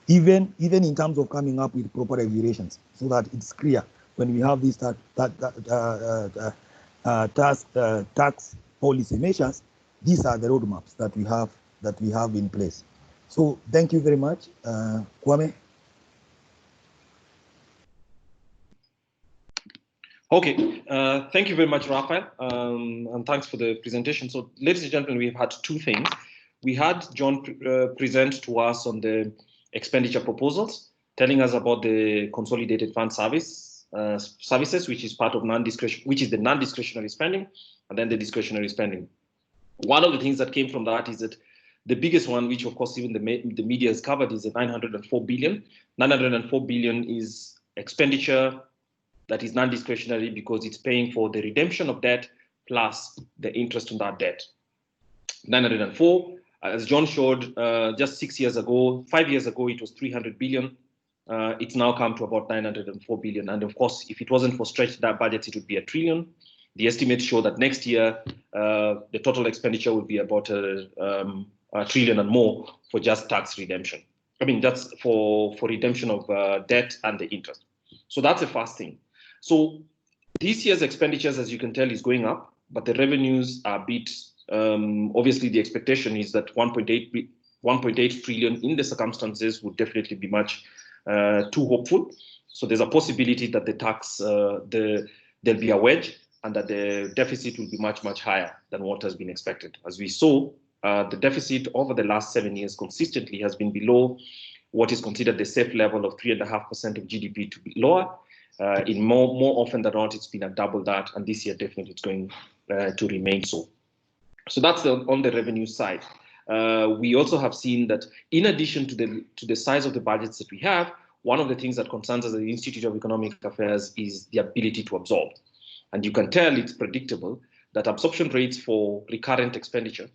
even in terms of coming up with proper regulations, so that it's clear when we have these tax policy measures, these are the roadmaps that we have in place. So thank you very much, Kwame. Okay, thank you very much, Rafael, and thanks for the presentation. So, ladies and gentlemen, we've had two things. We had John present to us on the expenditure proposals, telling us about the consolidated fund services, which is part of the non-discretionary spending, and then the discretionary spending. One of the things that came from that is that the biggest one, which of course even the media has covered, is the 904 billion. 904 billion is expenditure that is non-discretionary because it's paying for the redemption of debt plus the interest on that debt. 904, as John showed, just 5 years ago, it was 300 billion. It's now come to about 904 billion. And of course, if it wasn't for stretched budgets, it would be 1 trillion. The estimates show that next year, the total expenditure will be about 1 trillion and more for just tax redemption. I mean, that's for redemption of debt and the interest. So that's the first thing. So this year's expenditures, as you can tell, is going up, but the revenues are a bit, obviously the expectation is that 1.8 trillion in the circumstances would definitely be much too hopeful. So there's a possibility that the tax, there'll be a wedge and that the deficit will be much, much higher than what has been expected. As we saw, the deficit over the last 7 years consistently has been below what is considered the safe level of 3.5% of GDP to be lower. In more often than not, it's been a double that, and this year definitely it's going to remain so. So that's on the revenue side. We also have seen that in addition to the size of the budgets that we have, one of the things that concerns us at the Institute of Economic Affairs is the ability to absorb. And you can tell it's predictable that absorption rates for recurrent expenditure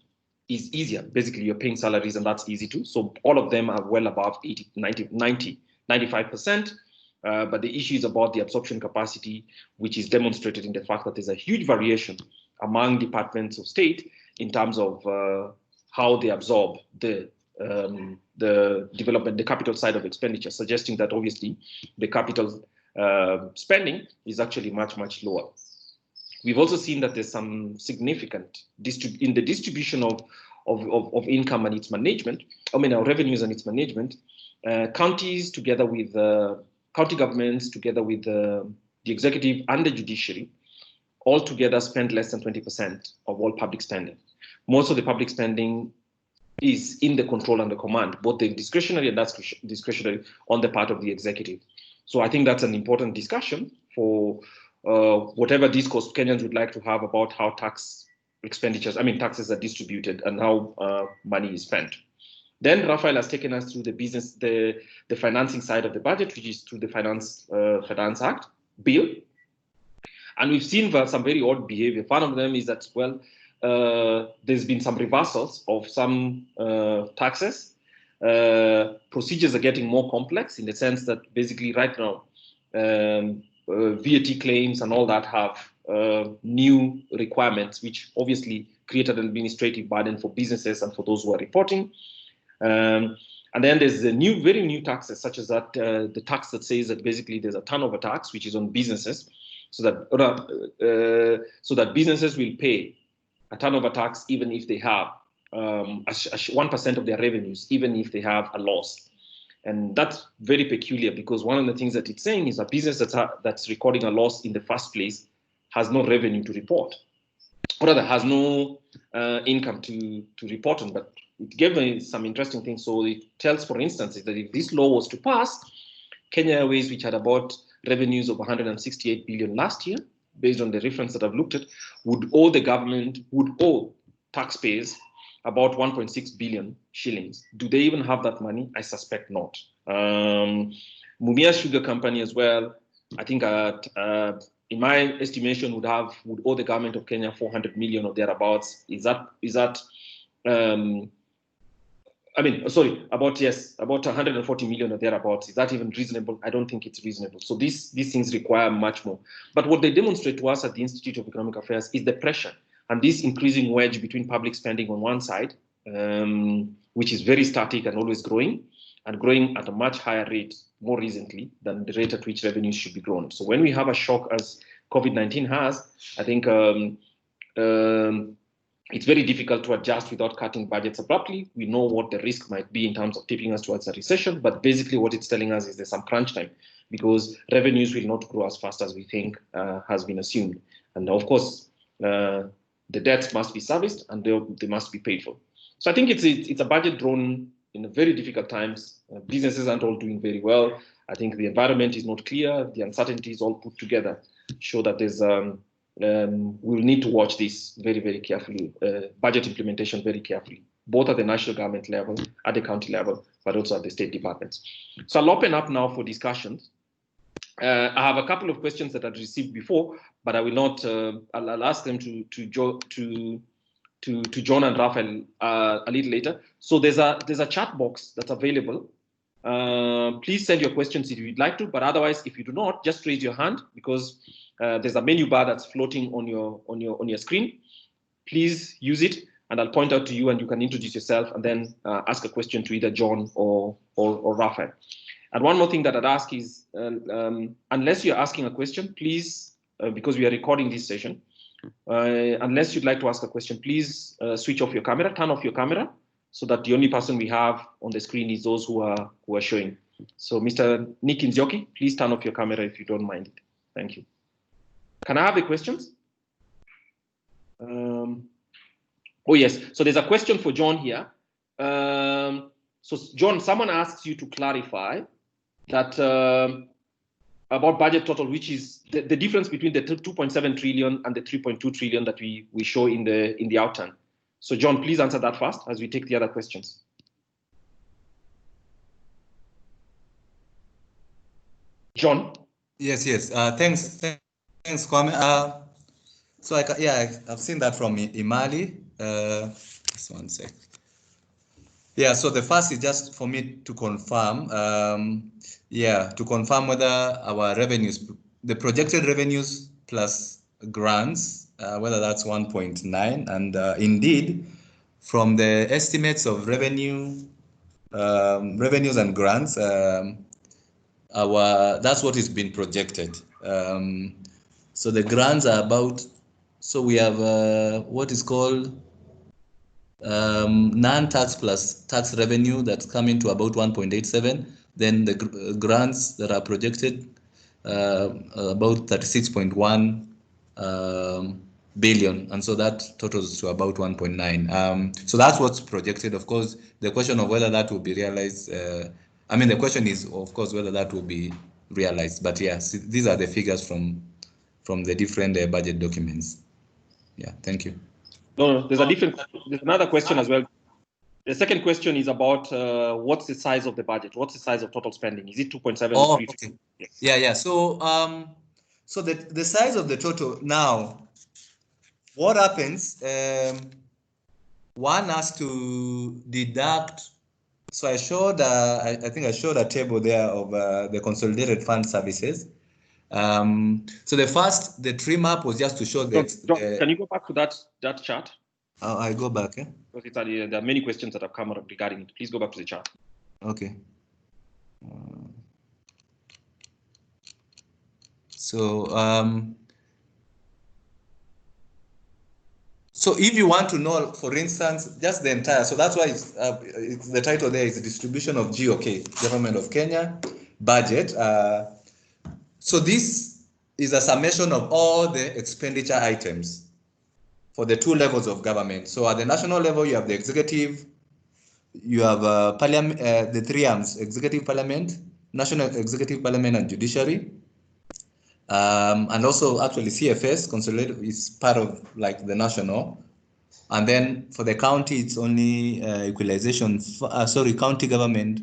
is easier. Basically, you're paying salaries and that's easy too. So all of them are well above 80, 90, 90, 95%. But the issue is about the absorption capacity, which is demonstrated in the fact that there's a huge variation among departments of state in terms of how they absorb the development, the capital side of expenditure, suggesting that obviously the capital spending is actually much, much lower. We've also seen that there's some significant in the distribution of income and its management, our revenues and its management, counties together with county governments together with the executive and the judiciary all together spend less than 20% of all public spending. Most of the public spending is in the control and the command, both the discretionary and that's discretionary on the part of the executive. So I think that's an important discussion for whatever discourse Kenyans would like to have about how taxes are distributed and how money is spent. Then Rafael has taken us through the financing side of the budget, which is through the Finance Act bill. And we've seen some very odd behavior. One of them is that, there's been some reversals of some taxes. Procedures are getting more complex in the sense that basically right now, VAT claims and all that have new requirements, which obviously created an administrative burden for businesses and for those who are reporting. And then there's the very new taxes, such as that the tax that says that basically there's a turnover tax, which is on businesses, so that businesses will pay a turnover tax even if they have 1% of their revenues, even if they have a loss. And that's very peculiar because one of the things that it's saying is a business that's recording a loss in the first place has no revenue to report, or rather has no income to report on. But it gave me some interesting things. So it tells, for instance, that if this law was to pass, Kenya Airways, which had about revenues of 168 billion last year, based on the reference that I've looked at, would owe taxpayers about 1.6 billion shillings. Do they even have that money? I suspect not. Mumia Sugar Company as well, I think in my estimation would owe the government of Kenya 400 million or thereabouts. About 140 million or thereabouts. Is that even reasonable? I don't think it's reasonable. So these things require much more. But what they demonstrate to us at the Institute of Economic Affairs is the pressure and this increasing wedge between public spending on one side, which is very static and always growing, and growing at a much higher rate more recently than the rate at which revenues should be grown. So when we have a shock as COVID-19 has, I think it's very difficult to adjust without cutting budgets abruptly. We know what the risk might be in terms of tipping us towards a recession, but basically what it's telling us is there's some crunch time because revenues will not grow as fast as we think has been assumed. And of course, the debts must be serviced and they must be paid for. So I think it's a budget drawn in very difficult times. Businesses aren't all doing very well. I think the environment is not clear. The uncertainties all put together show that there's we'll need to watch this very, very carefully, budget implementation very carefully, both at the national government level, at the county level, but also at the state departments. So I'll open up now for discussions. I have a couple of questions that I've received before, but I will not. I'll ask them to John and Raffle a little later. So there's a chat box that's available. Please send your questions if you'd like to, but otherwise, if you do not, just raise your hand because there's a menu bar that's floating on your screen. Please use it, and I'll point out to you, and you can introduce yourself, and then ask a question to either John or Raffle. And one more thing that I'd ask is, unless you're asking a question, please, because we are recording this session, unless you'd like to ask a question, please switch off your camera, turn off your camera, so that the only person we have on the screen is those who are showing. So Mr. Nick Nzioki, please turn off your camera if you don't mind it. Thank you. Can I have the questions? Oh yes, so there's a question for John here. So John, someone asks you to clarify that about budget total, which is the difference between the 2.7 trillion and the 3.2 trillion that we show in the outturn. So John, please answer that first as we take the other questions. John? Yes. Thanks, Kwame. So I've seen that from Imali. Just one sec. Yeah, so the first is just for me to confirm. To confirm whether our revenues, the projected revenues plus grants, whether that's 1.9, and indeed, from the estimates of revenues and grants, that's what is being projected. So the grants are about. So we have what is called non-tax plus tax revenue that's coming to about 1.87. Then the grants that are projected about 36.1 billion, and so that totals to about 1.9. So that's what's projected. Of course, the question of whether that will be realized. The question is, of course, whether that will be realized. But yes, these are the figures from the different budget documents. Yeah, thank you. No, there's another question as well. The second question is about what's the size of the budget? What's the size of total spending? Is it 2.7? Oh, okay. Yes. Yeah. So, so the size of the total now. What happens? One has to deduct. So I showed. I think I showed a table there of the consolidated fund services. So the trim up was just to show John, can you go back to that chart? I go back. Because there are many questions that have come up regarding it. Please go back to the chart. Okay. So if you want to know, for instance, just the entire, so that's why it's the title there is the distribution of GOK, Government of Kenya budget. So this is a summation of all the expenditure items for the two levels of government. So at the national level, you have the executive, you have parliament, the three arms: executive, parliament, national executive, parliament, and judiciary. And also actually CFS, consolidated, is part of like the national. And then for the county, it's only equalization, county government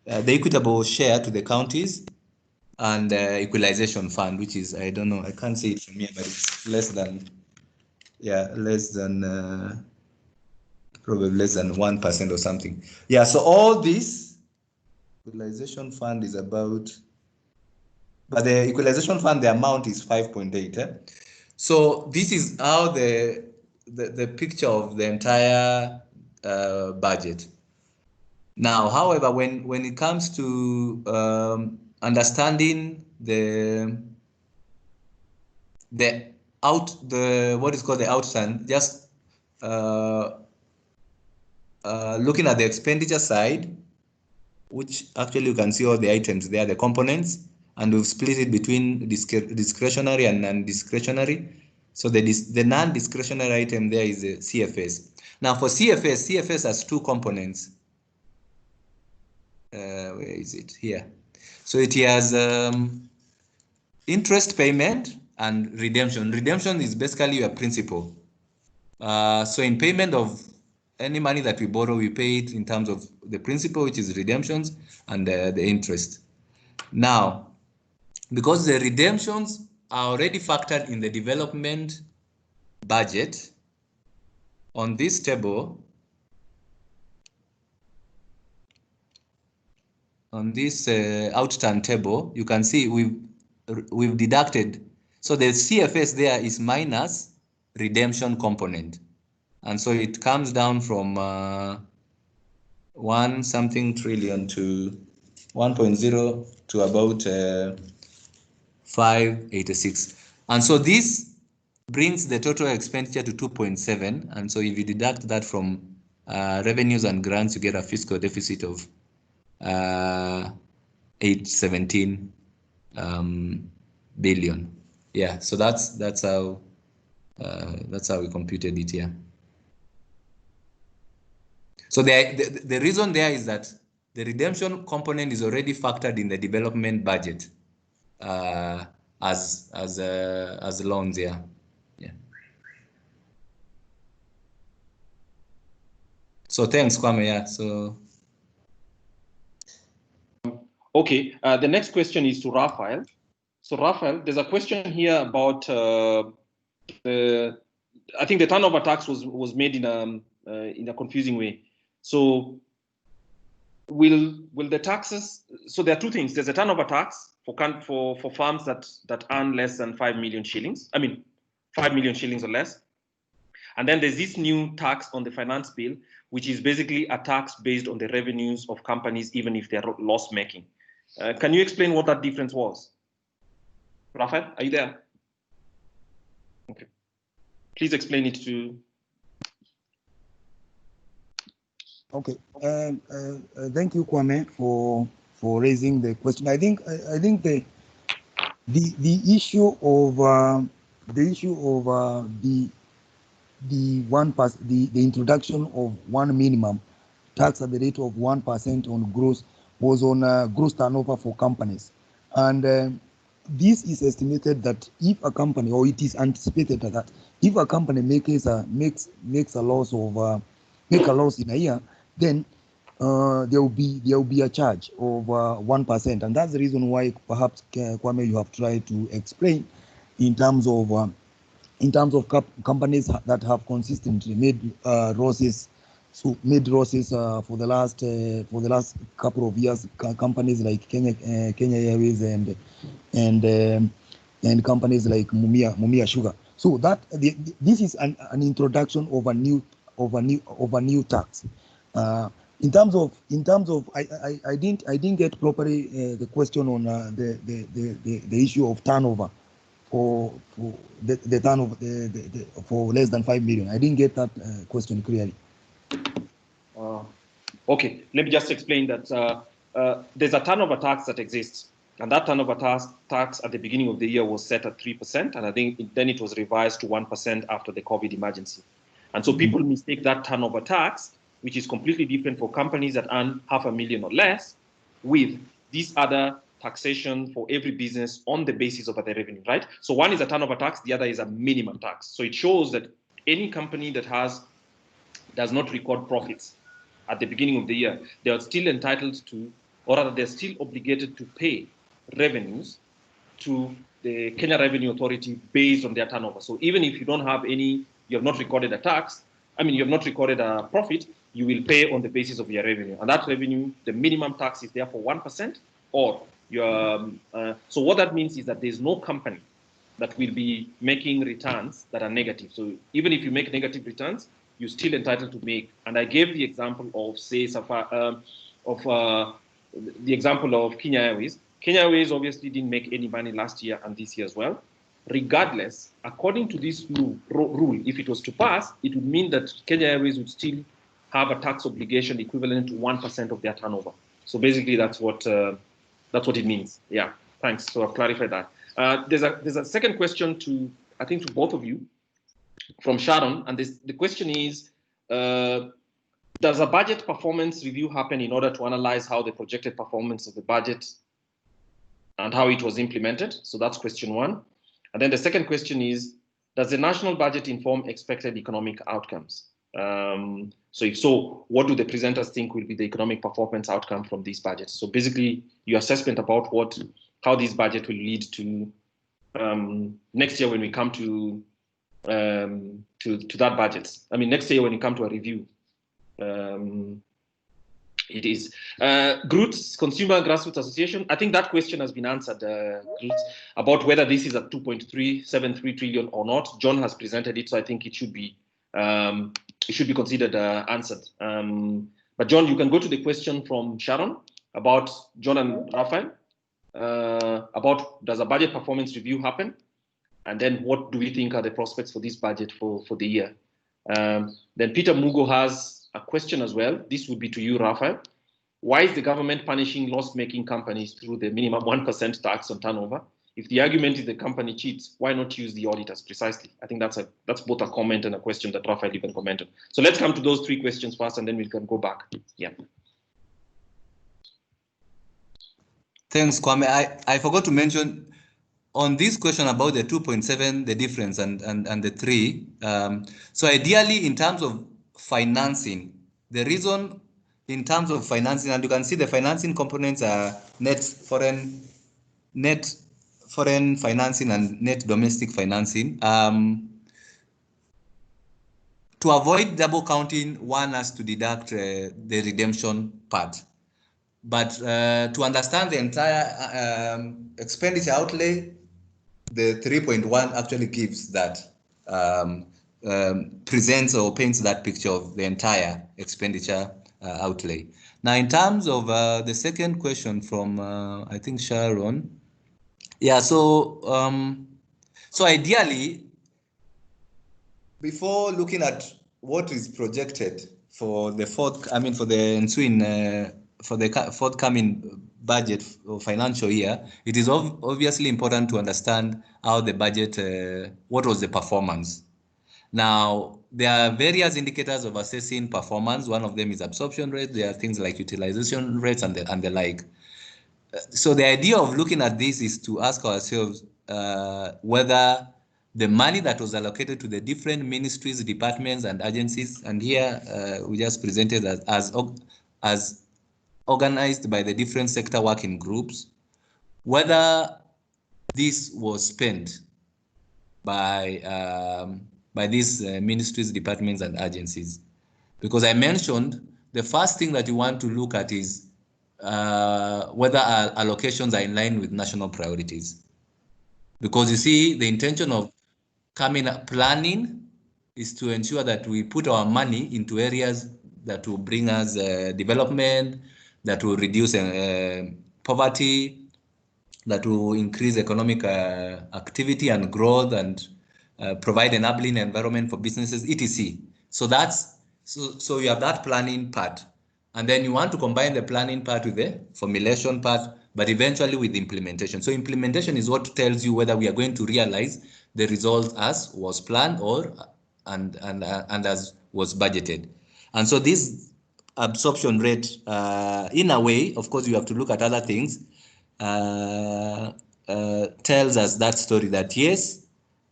the equitable share to the counties, and equalization fund, which is, I don't know, I can't see it from here, but it's less than, probably less than 1% or something. Yeah, so all this equalization fund is about, but the equalization fund, the amount is 5.8. So this is how the picture of the entire budget. Now, however, when it comes to understanding what is called the outstand, just looking at the expenditure side, which actually you can see all the items there, the components, and we've split it between discretionary and non-discretionary. So the non-discretionary item there is the CFS. Now for CFS has two components. Where is it? Here. So it has interest payment and redemption. Redemption is basically your principal. So in payment of any money that we borrow, we pay it in terms of the principal, which is redemptions, and the interest. Now, because the redemptions are already factored in the development budget, on this table, on this outstand table, you can see we've deducted. So the CFS there is minus redemption component. And so it comes down from 1 something trillion to 1.0 to about 586. And so this brings the total expenditure to 2.7. And so if you deduct that from revenues and grants, you get a fiscal deficit of 817 billion. Yeah, so that's how we computed it here. So the reason there is that the redemption component is already factored in the development budget as loans here. Yeah. So thanks, Kwame. Yeah. So. Okay. The next question is to Raffle. So Raffle, there's a question here about I think the turnover tax was made in a confusing way. So will the taxes? So there are two things. There's a turnover tax for farms that earn less than 5 million shillings. I mean, 5 million shillings or less. And then there's this new tax on the finance bill, which is basically a tax based on the revenues of companies, even if they're loss making. Can you explain what that difference was? Rafael, are you there? Okay. Please explain it to. Okay. Thank you, Kwame, for raising the question. I think the issue of the introduction of one minimum tax at the rate of 1% on gross was on gross turnover for companies, and this is estimated that if a company, or it is anticipated that if a company makes a loss of in a year, then there will be a charge of 1%, and that's the reason why perhaps Kwame, you have tried to explain in terms of companies that have consistently made losses. So made losses for the last couple of years. Companies like Kenya Airways and companies like Mumia Sugar. So that this is an introduction of a new tax. In terms of I didn't get properly the question on the issue of turnover for the turnover for less than 5 million. I didn't get that question clearly. Okay, let me just explain that there's a turnover tax that exists, and that turnover tax at the beginning of the year was set at 3%, and I think then it was revised to 1% after the COVID emergency. And so people mistake that turnover tax, which is completely different for companies that earn $500,000 or less, with this other taxation for every business on the basis of the revenue, right? So one is a turnover tax, the other is a minimum tax. So it shows that any company that does not record profits at the beginning of the year, they are still entitled to or rather they're still obligated to pay revenues to the Kenya Revenue Authority based on their turnover. So even if you don't have any, you have not recorded a tax, you have not recorded a profit, you will pay on the basis of your revenue. And that revenue, the minimum tax is therefore 1%, or your, so what that means is that there's no company that will be making returns that are negative. So even if you make negative returns, you're still entitled to make. And I gave the example of, say, the example of Kenya Airways. Kenya Airways obviously didn't make any money last year and this year as well. Regardless, according to this rule, if it was to pass, it would mean that Kenya Airways would still have a tax obligation equivalent to 1% of their turnover. So basically, that's what it means. Yeah, thanks. So I've clarified that. There's a second question to, I think, to both of you from Sharon, and the question is, does a budget performance review happen in order to analyze how the projected performance of the budget and how it was implemented? So that's question one. And then the second question is, does the national budget inform expected economic outcomes? So if so, what do the presenters think will be the economic performance outcome from these budgets? So basically, your assessment about how this budget will lead to next year when we come to that budget. Next year when you come to a review. It is. GROOTS, Consumer Grassroots Association, I think that question has been answered, GROOTS, about whether this is a 2.373 trillion or not. John has presented it, so I think it should be considered answered. But John, you can go to the question from Sharon about John and Raffle, about does a budget performance review happen? And then what do we think are the prospects for this budget for the year? Then Peter Mugo has a question as well. This would be to you, Raffle. Why is the government punishing loss-making companies through the minimum 1% tax on turnover? If the argument is the company cheats, why not use the auditors precisely? I think that's both a comment and a question that Raffle even commented. So let's come to those three questions first, and then we can go back. Yeah. Thanks, Kwame. I forgot to mention on this question about the 2.7, the difference, and the 3. So ideally, in terms of financing, the reason in terms of financing, and you can see the financing components are net foreign financing and net domestic financing. To avoid double counting, one has to deduct the redemption part. But to understand the entire expenditure outlay, the 3.1 actually gives that, presents or paints that picture of the entire expenditure outlay. Now, in terms of the second question from, I think, Sharon, yeah, so ideally, before looking at what is projected for the forthcoming budget or financial year, it is obviously important to understand how the budget, what was the performance. Now, there are various indicators of assessing performance. One of them is absorption rate. There are things like utilization rates and the like. So the idea of looking at this is to ask ourselves whether the money that was allocated to the different ministries, departments, and agencies, and here we just presented as organized by the different sector working groups, whether this was spent by these ministries, departments, and agencies. Because I mentioned the first thing that you want to look at is whether our allocations are in line with national priorities. Because you see, the intention of planning is to ensure that we put our money into areas that will bring us development, that will reduce poverty, that will increase economic activity and growth, and provide enabling environment for businesses, etc. So so you have that planning part, and then you want to combine the planning part with the formulation part, but eventually with implementation. So implementation is what tells you whether we are going to realize the result as was planned or and as was budgeted. And so this absorption rate, in a way, of course, you have to look at other things, tells us that story that yes,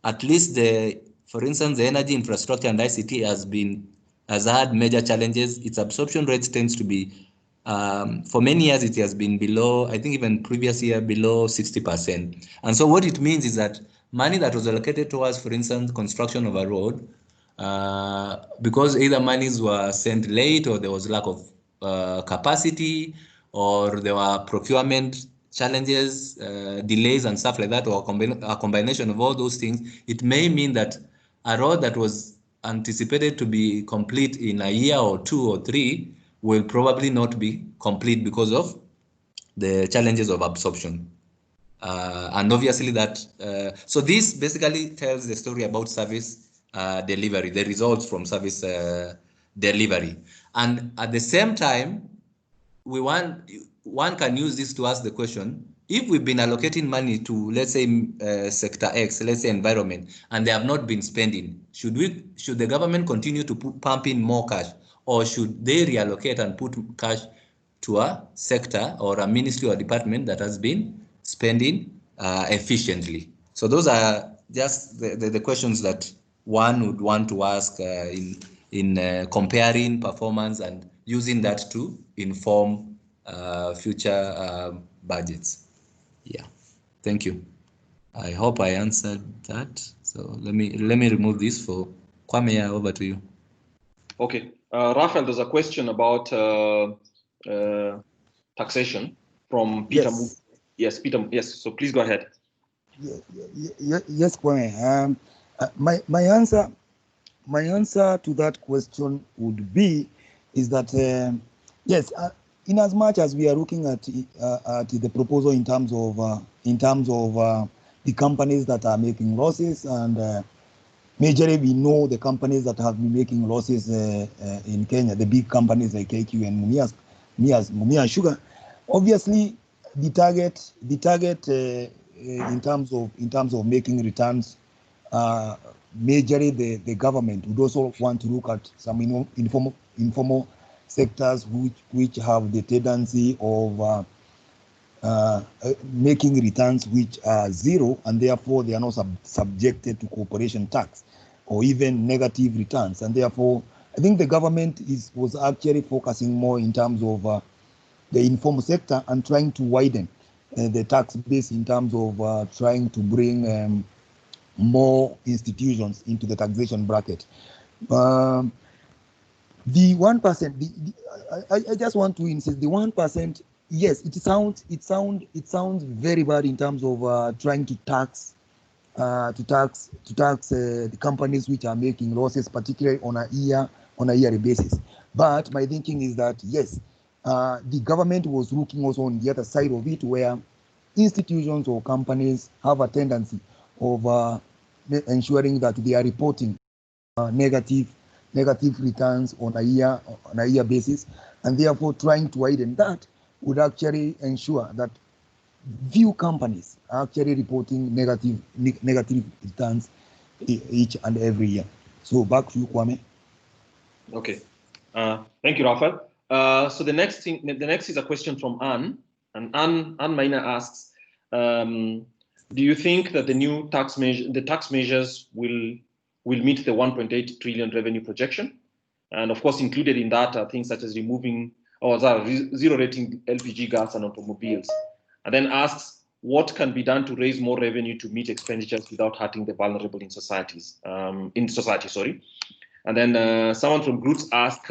at least for instance, the energy infrastructure and ICT has had major challenges. Its absorption rate tends to be For many years, it has been below, I think even previous year, below 60%. And so what it means is that money that was allocated towards, for instance, construction of a road, because either monies were sent late or there was lack of capacity, or there were procurement challenges, delays and stuff like that, or a combination of all those things, it may mean that a road that was anticipated to be complete in a year or 2 or 3 will probably not be complete because of the challenges of absorption. And obviously that, so this basically tells the story about service delivery, the results from service delivery. And at the same time, one can use this to ask the question, if we've been allocating money to, let's say, sector X, let's say environment, and they have not been spending, should the government continue to pump in more cash, or should they reallocate and put cash to a sector or a ministry or department that has been spending efficiently? So those are just the questions that one would want to ask in comparing performance and using that to inform future budgets. Yeah, thank you. I hope I answered that. So let me remove this for Kwame. Over to you. Okay, Raffle, there's a question about taxation from Peter. Yes. Yes, Peter. Yes. So please go ahead. Yes, Kwame. My answer to that question would be is that yes, in as much as we are looking at the proposal in terms of the companies that are making losses, and majorly we know the companies that have been making losses in Kenya, the big companies like KQ and Mumia Sugar. Obviously, the target in terms of making returns, majorly the government would also want to look at some informal sectors which have the tendency of making returns which are zero, and therefore they are not subjected to corporation tax or even negative returns. And therefore, I think the government was actually focusing more in terms of the informal sector and trying to widen the tax base in terms of trying to bring more institutions into the taxation bracket. The 1%, I just want to insist, the 1%, yes, it sounds very bad in terms of trying to tax the companies which are making losses, particularly on a yearly basis. But my thinking is that yes, the government was looking also on the other side of it, where institutions or companies have a tendency of ensuring that they are reporting negative returns on a year basis, and therefore trying to widen that would actually ensure that few companies are actually reporting negative returns each and every year. So back to you, Kwame. Okay, thank you, Raffle. So the next is a question from Anne, and Anne Maina asks, do you think that the new tax measures will meet the 1.8 trillion revenue projection? And of course, included in that are things such as removing or zero rating LPG gas and automobiles. And then asks, what can be done to raise more revenue to meet expenditures without hurting the vulnerable in society? And then someone from Groups asked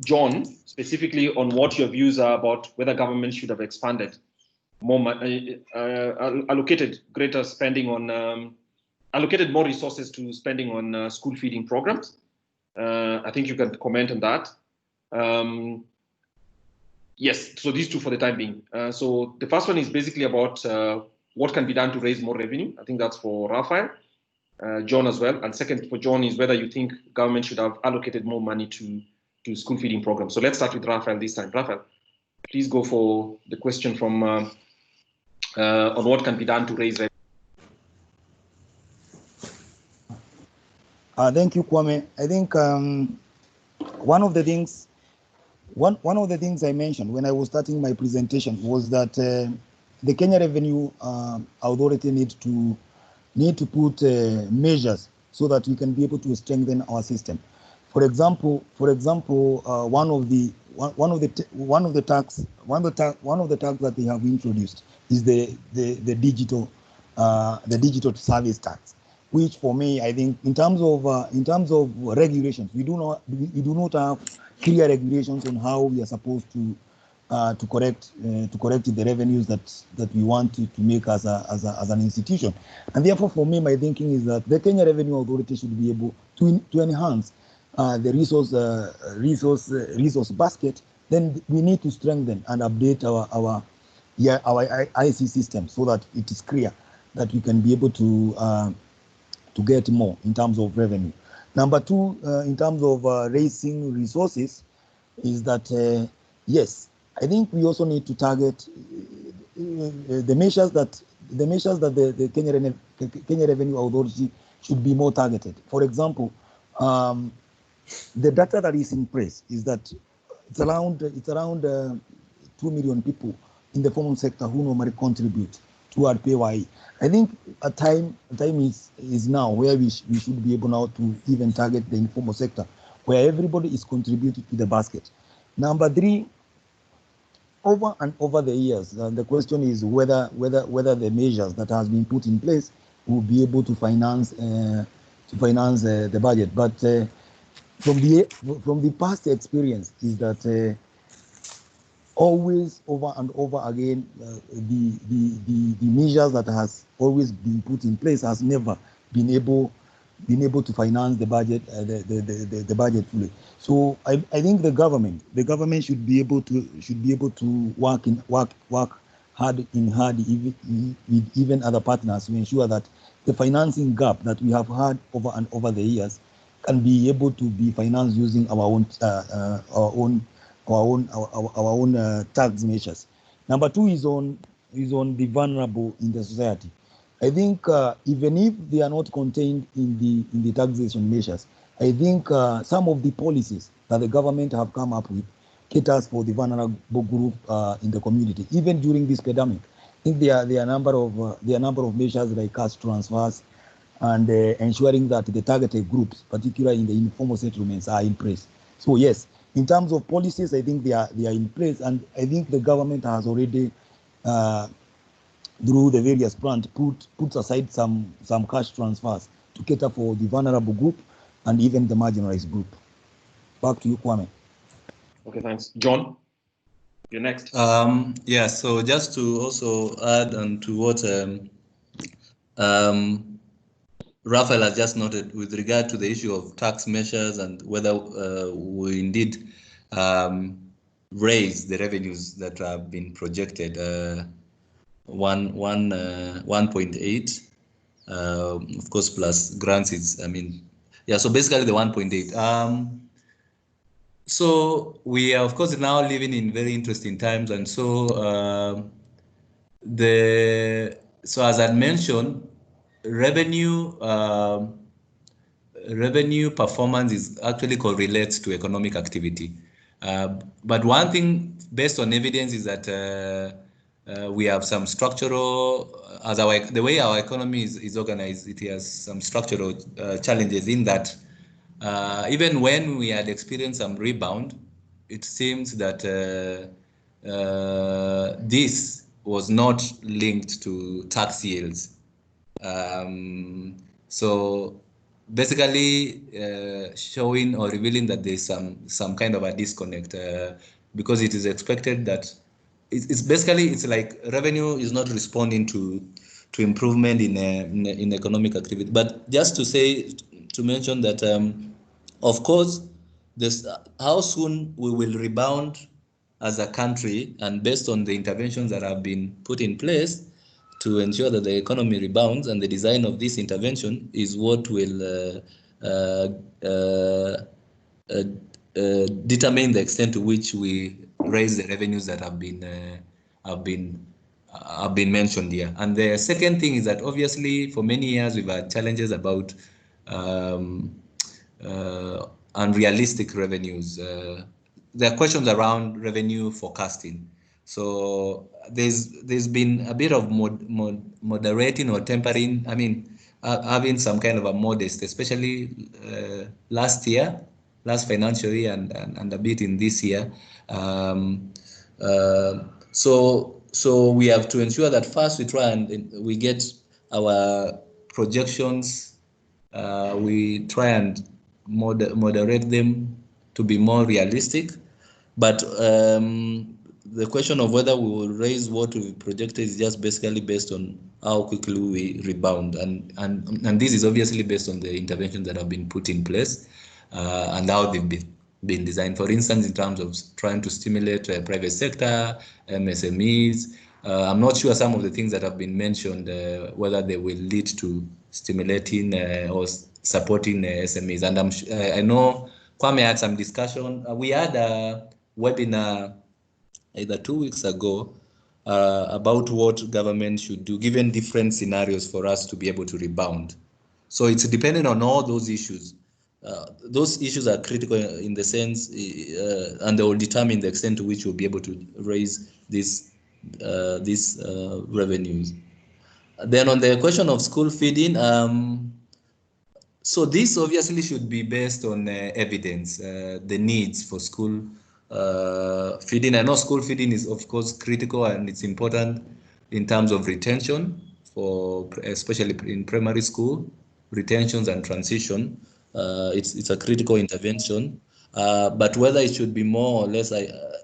John specifically on what your views are about whether government should have expanded more, allocated greater spending on, allocated more resources to spending on school feeding programs. I think you can comment on that. Yes, so these two for the time being. So the first one is basically about what can be done to raise more revenue. I think that's for Raphael, John as well. And second for John is whether you think government should have allocated more money to school feeding programs. So let's start with Raphael this time. Raphael, please go for the question from on what can be done to raise revenue. Thank you, Kwame. I think one of the things I mentioned when I was starting my presentation was that the Kenya Revenue Authority need to put measures so that we can be able to strengthen our system. For example, one of one of the tax that they have introduced is the digital service tax, which for me, I think in terms of regulations, we do not have clear regulations on how we are supposed to correct the revenues that we want to make as an institution. And therefore, for me, my thinking is that the Kenya Revenue Authority should be able to enhance the resource basket. Then we need to strengthen and update our IC system so that it is clear that we can be able to get more in terms of revenue. Number two, in terms of raising resources, is that yes, I think we also need to target the measures that the Kenya Revenue Authority should be more targeted. For example, the data that is in place is that it's around 2 million people in the formal sector who normally contribute toward PAYE. I think a time is now where we should be able now to even target the informal sector, where everybody is contributing to the basket. Number three, over and over the years, the question is whether the measures that has been put in place will be able to finance the budget. But from the past experience is that always over and over again, the measures that has always been put in place has never been able to finance the budget, the budget fully. So I think the government should be able to work hard with even other partners to ensure that the financing gap that we have had over and over the years can be able to be financed using our own tax measures. Number two is on the vulnerable in the society. I think even if they are not contained in the taxation measures, I think some of the policies that the government have come up with caters for the vulnerable group in the community. Even during this pandemic, I think there are a number of measures like cash transfers and ensuring that the targeted groups, particularly in the informal settlements, are in place. So yes, in terms of policies, I think they are in place, and I think the government has already, through the various plans, put aside some cash transfers to cater for the vulnerable group and even the marginalized group. Back to you, Kwame. Okay, thanks. John, you're next. Yeah, so just to also add on to what Raffle has just noted with regard to the issue of tax measures and whether we indeed raise the revenues that have been projected, 1.8, of course, plus grants is, yeah, so basically the 1.8. So we are, of course, now living in very interesting times, and so as I mentioned, revenue performance is actually correlates to economic activity. But one thing based on evidence is that we have some structural, the way our economy is organized, it has some structural challenges in that even when we had experienced some rebound, it seems that this was not linked to tax yields. So basically showing or revealing that there's some kind of a disconnect because it is expected that it's like revenue is not responding to improvement in economic activity. But just to mention that of course this how soon we will rebound as a country, and based on the interventions that have been put in place to ensure that the economy rebounds, and the design of this intervention is what will determine the extent to which we raise the revenues that have been mentioned here. And the second thing is that obviously for many years we've had challenges about unrealistic revenues. There are questions around revenue forecasting. So there's been a bit of moderating or tempering. Having some kind of a modest, especially last year, last financial year and a bit in this year. So we have to ensure that first we try and we get our projections, we try and moderate them to be more realistic. But the question of whether we will raise what we projected is just basically based on how quickly we rebound, and this is obviously based on the interventions that have been put in place and how they've been designed. For instance, in terms of trying to stimulate private sector, MSMEs. I'm not sure some of the things that have been mentioned, whether they will lead to stimulating or supporting SMEs. And I know Kwame had some discussion. We had a webinar either 2 weeks ago about what government should do given different scenarios for us to be able to rebound. So it's dependent on all those issues. Those issues are critical in the sense, and they will determine the extent to which we'll be able to raise these revenues. Then on the question of school feeding, so this obviously should be based on evidence, the needs for school feeding. I know school feeding is of course critical and it's important in terms of retention, for especially in primary school, retentions and transition. It's a critical intervention, but whether it should be more or less,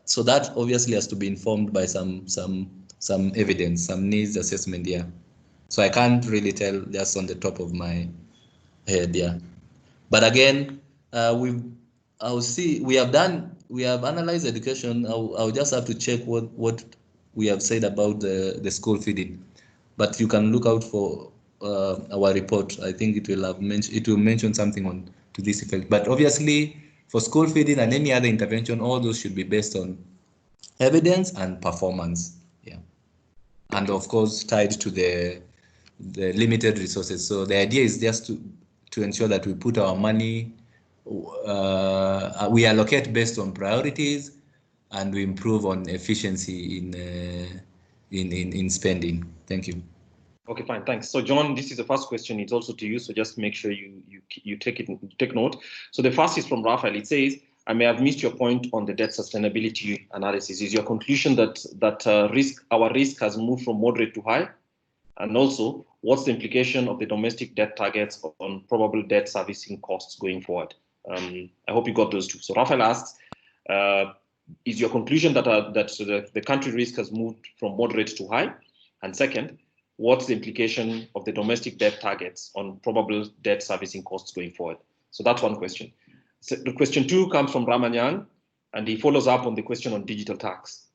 so that obviously has to be informed by some evidence, some needs assessment. Yeah, so I can't really tell just on the top of my head. Yeah, but again, we have analyzed education. I'll just have to check what we have said about the school feeding, but you can look out for our report. I think it will mention something to this effect. But obviously, for school feeding and any other intervention, all those should be based on evidence and performance. Yeah, and of course tied to the limited resources. So the idea is just to ensure that we put our money, we allocate based on priorities, and we improve on efficiency in spending. Thank you. Okay, fine, thanks. So John, this is the first question. It's also to you, so just make sure you take note. So the first is from Raffle. It says, I may have missed your point on the debt sustainability analysis. Is your conclusion that our risk has moved from moderate to high? And also, what's the implication of the domestic debt targets on probable debt servicing costs going forward? I hope you got those two. So Rafael asks, is your conclusion that the country risk has moved from moderate to high? And second, what's the implication of the domestic debt targets on probable debt servicing costs going forward? So that's one question. So the question two comes from Ramanyang, and he follows up on the question on digital tax.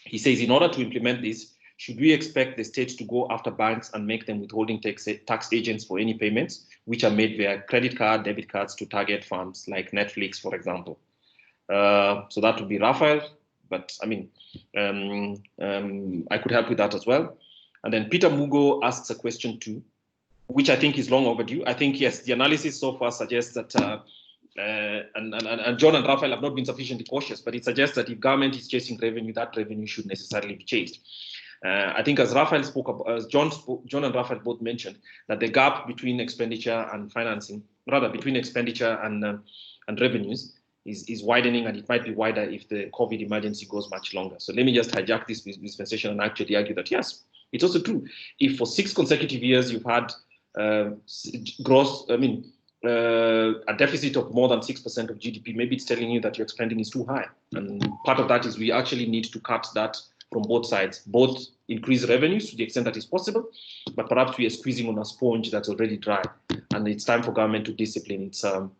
He says, in order to implement this, should we expect the state to go after banks and make them withholding tax agents for any payments which are made via credit card, debit cards to target firms like Netflix, for example? So that would be Rafael, but I mean, I could help with that as well. And then Peter Mugo asks a question too, which I think is long overdue. I think, yes, the analysis so far suggests that, and John and Rafael have not been sufficiently cautious, but it suggests that if government is chasing revenue, that revenue should necessarily be chased. I think as Rafael spoke about, as John and Rafael both mentioned, that the gap between expenditure and financing, rather between expenditure and revenues is widening, and it might be wider if the COVID emergency goes much longer. So let me just hijack this dispensation and actually argue that, yes, it's also true. If for 6 consecutive years you've had a deficit of more than 6% of GDP, maybe it's telling you that your spending is too high. And part of that is we actually need to cut that from both sides, both increase revenues to the extent that is possible, but perhaps we are squeezing on a sponge that's already dry, and it's time for government to discipline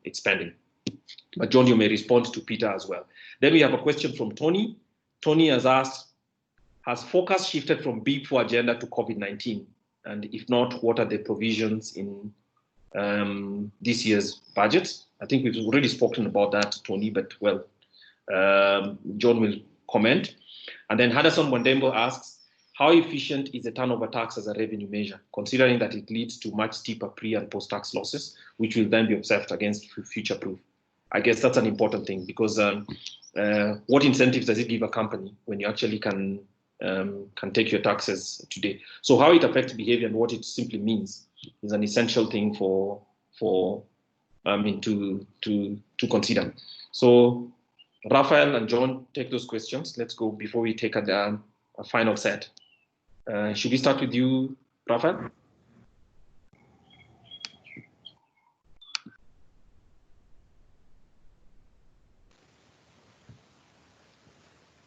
its spending. But John, you may respond to Peter as well. Then we have a question from Tony. Tony has asked, has focus shifted from B4 agenda to COVID-19? And if not, what are the provisions in this year's budget? I think we've already spoken about that, Tony, but well, John will comment. And then Henderson Wandembo asks, how efficient is the turnover tax as a revenue measure, considering that it leads to much steeper pre- and post-tax losses, which will then be observed against future-proof? I guess that's an important thing, because what incentives does it give a company when you actually can take your taxes today? So how it affects behavior and what it simply means is an essential thing for to consider. So Rafael and John, take those questions. Let's go before we take a final set. Should we start with you, Rafael?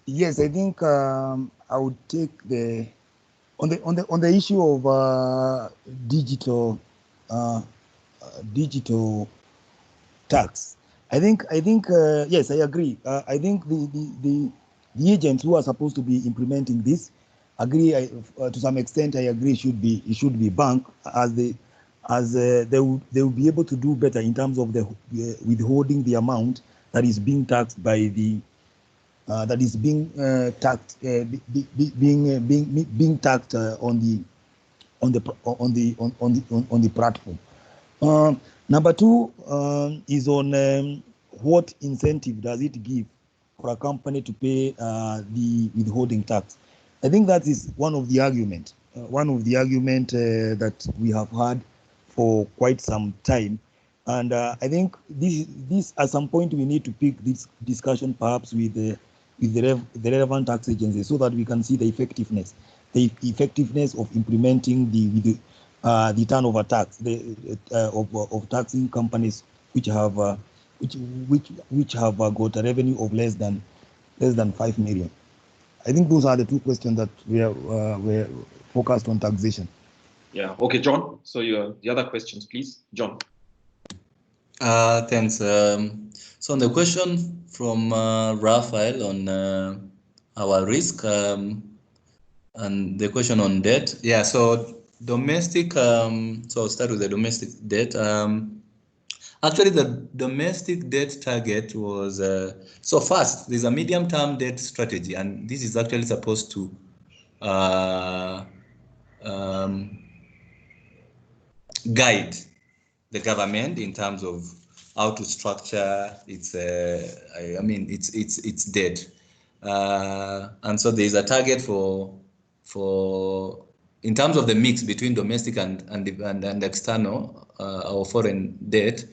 Yes, I think I would take on the issue of digital tax. I think yes, I agree. I think the agents who are supposed to be implementing this agree. To some extent, I agree. It should be bank they will be able to do better in terms of the withholding the amount that is being taxed by the that is being taxed being taxed on the platform. Number two is on what incentive does it give for a company to pay the withholding tax. I think that is one of the argument that we have had for quite some time. And I think this at some point we need to pick this discussion perhaps with the relevant tax agencies so that we can see the effectiveness of implementing the turnover tax of taxing companies which have got a revenue of less than 5 million. I think those are the two questions that we're focused on taxation. Yeah. Okay, John. So the other questions, please, John. Thanks. So on the question from Rafael on our risk and the question on debt, yeah. So domestic. So I'll start with the domestic debt. Actually, the domestic debt target was so first. There's a medium-term debt strategy, and this is actually supposed to guide the government in terms of how to structure its its debt, and so there is a target for in terms of the mix between domestic and external or foreign debt.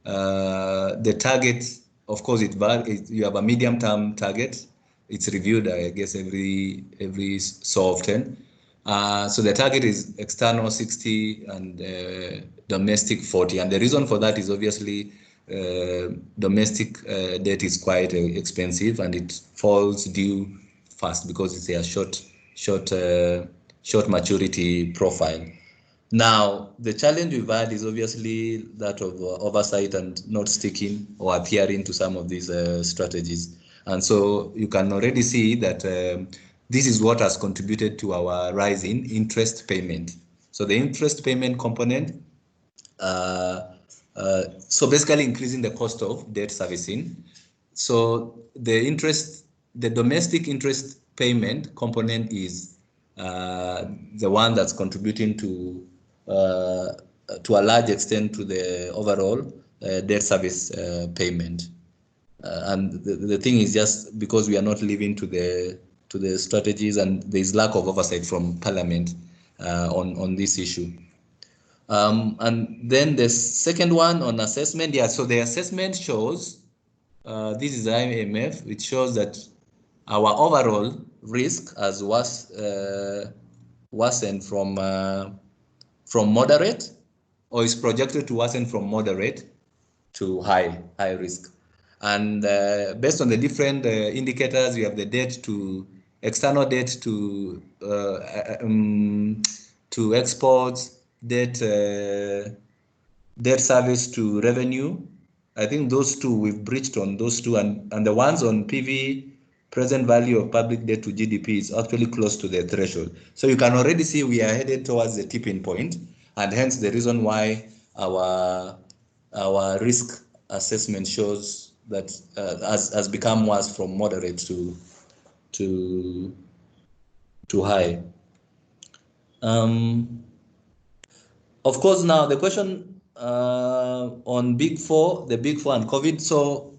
The target, of course, it varies. You have a medium-term target. It's reviewed, I guess, every so often. So the target is external 60 and domestic 40. And the reason for that is obviously domestic debt is quite expensive and it falls due fast because it's a short maturity profile. Now, the challenge we've had is obviously that of oversight and not sticking or adhering to some of these strategies. And so you can already see that this is what has contributed to our rise in interest payment. So the interest payment component, so basically increasing the cost of debt servicing. So the domestic interest payment component is the one that's contributing to a large extent to the overall debt service payment. And the thing is just because we are not living to the strategies and there is lack of oversight from Parliament on this issue. And then the second one on assessment, yeah. So the assessment shows this is IMF, which shows that our overall risk has worsened from moderate, or is projected to worsen from moderate to high risk. And based on the different indicators, we have the debt to external debt to exports, debt service to revenue. I think those two, we've breached on those two, and the ones on PV, present value of public debt to GDP, is actually close to the threshold. So you can already see we are headed towards the tipping point, and hence the reason why our risk assessment shows that has become worse from moderate to high. Of course, now the question on the Big Four and COVID. So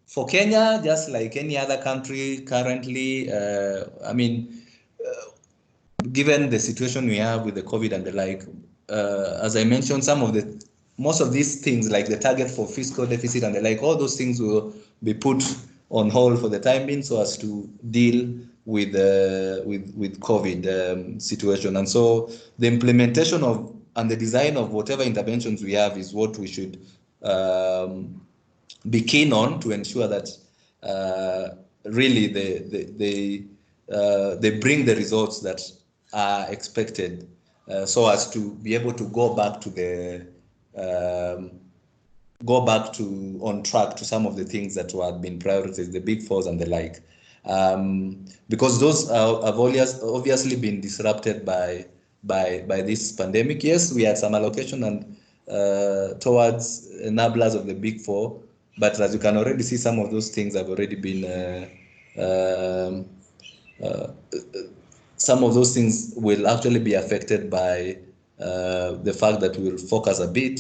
for Kenya, just like any other country currently, given the situation we have with the COVID and the like, as I mentioned, some of the most of these things like the target for fiscal deficit and the like, all those things will be put on hold for the time being so as to deal with COVID situation. And so the implementation of and the design of whatever interventions we have is what we should be keen on to ensure that really they bring the results that are expected, so as to be able to go back to the on track to some of the things that had been priorities, the big fours and the like, because those have obviously been disrupted by this pandemic. Yes, we had some allocation and towards enablers of the big four, but as you can already see, some of those things have already been some of those things will actually be affected by the fact that we'll focus a bit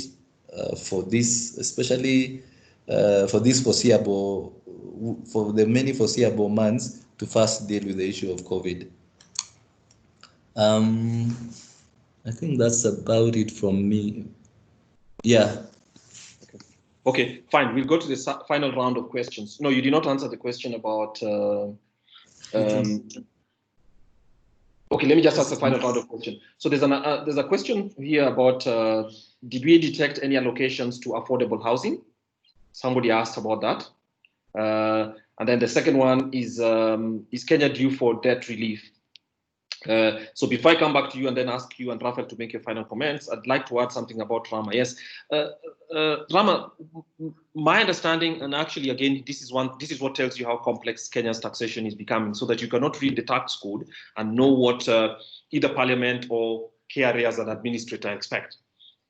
for this, especially for the many foreseeable months, to first deal with the issue of COVID. I think that's about it from me. Yeah. Okay, fine. We'll go to the final round of questions. No, you did not answer the question about. Okay, let me just ask the final round of question. So there's a question here about did we detect any allocations to affordable housing? Somebody asked about that. And then the second one is Kenya due for debt relief? So before I come back to you and then ask you and Raffle to make your final comments, I'd like to add something about Rama. Yes, Rama, my understanding, and actually again, this is what tells you how complex Kenya's taxation is becoming, so that you cannot read the tax code and know what either Parliament or KRA as an administrator expect.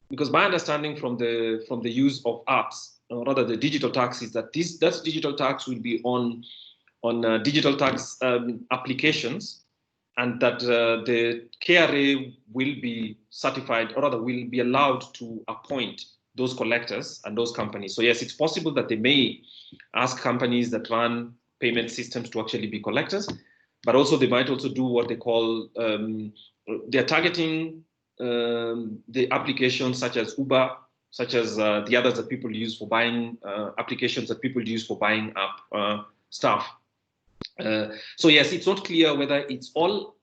Because my understanding from the use of apps, or rather the digital tax, is that that digital tax will be on digital tax applications, and that the KRA will be certified, or rather will be allowed to appoint those collectors and those companies. So yes, it's possible that they may ask companies that run payment systems to actually be collectors, but also they might also do what they call, they're targeting the applications such as Uber, such as the others that people use for buying, applications that people use for buying up stuff. So yes, it's not clear whether it's all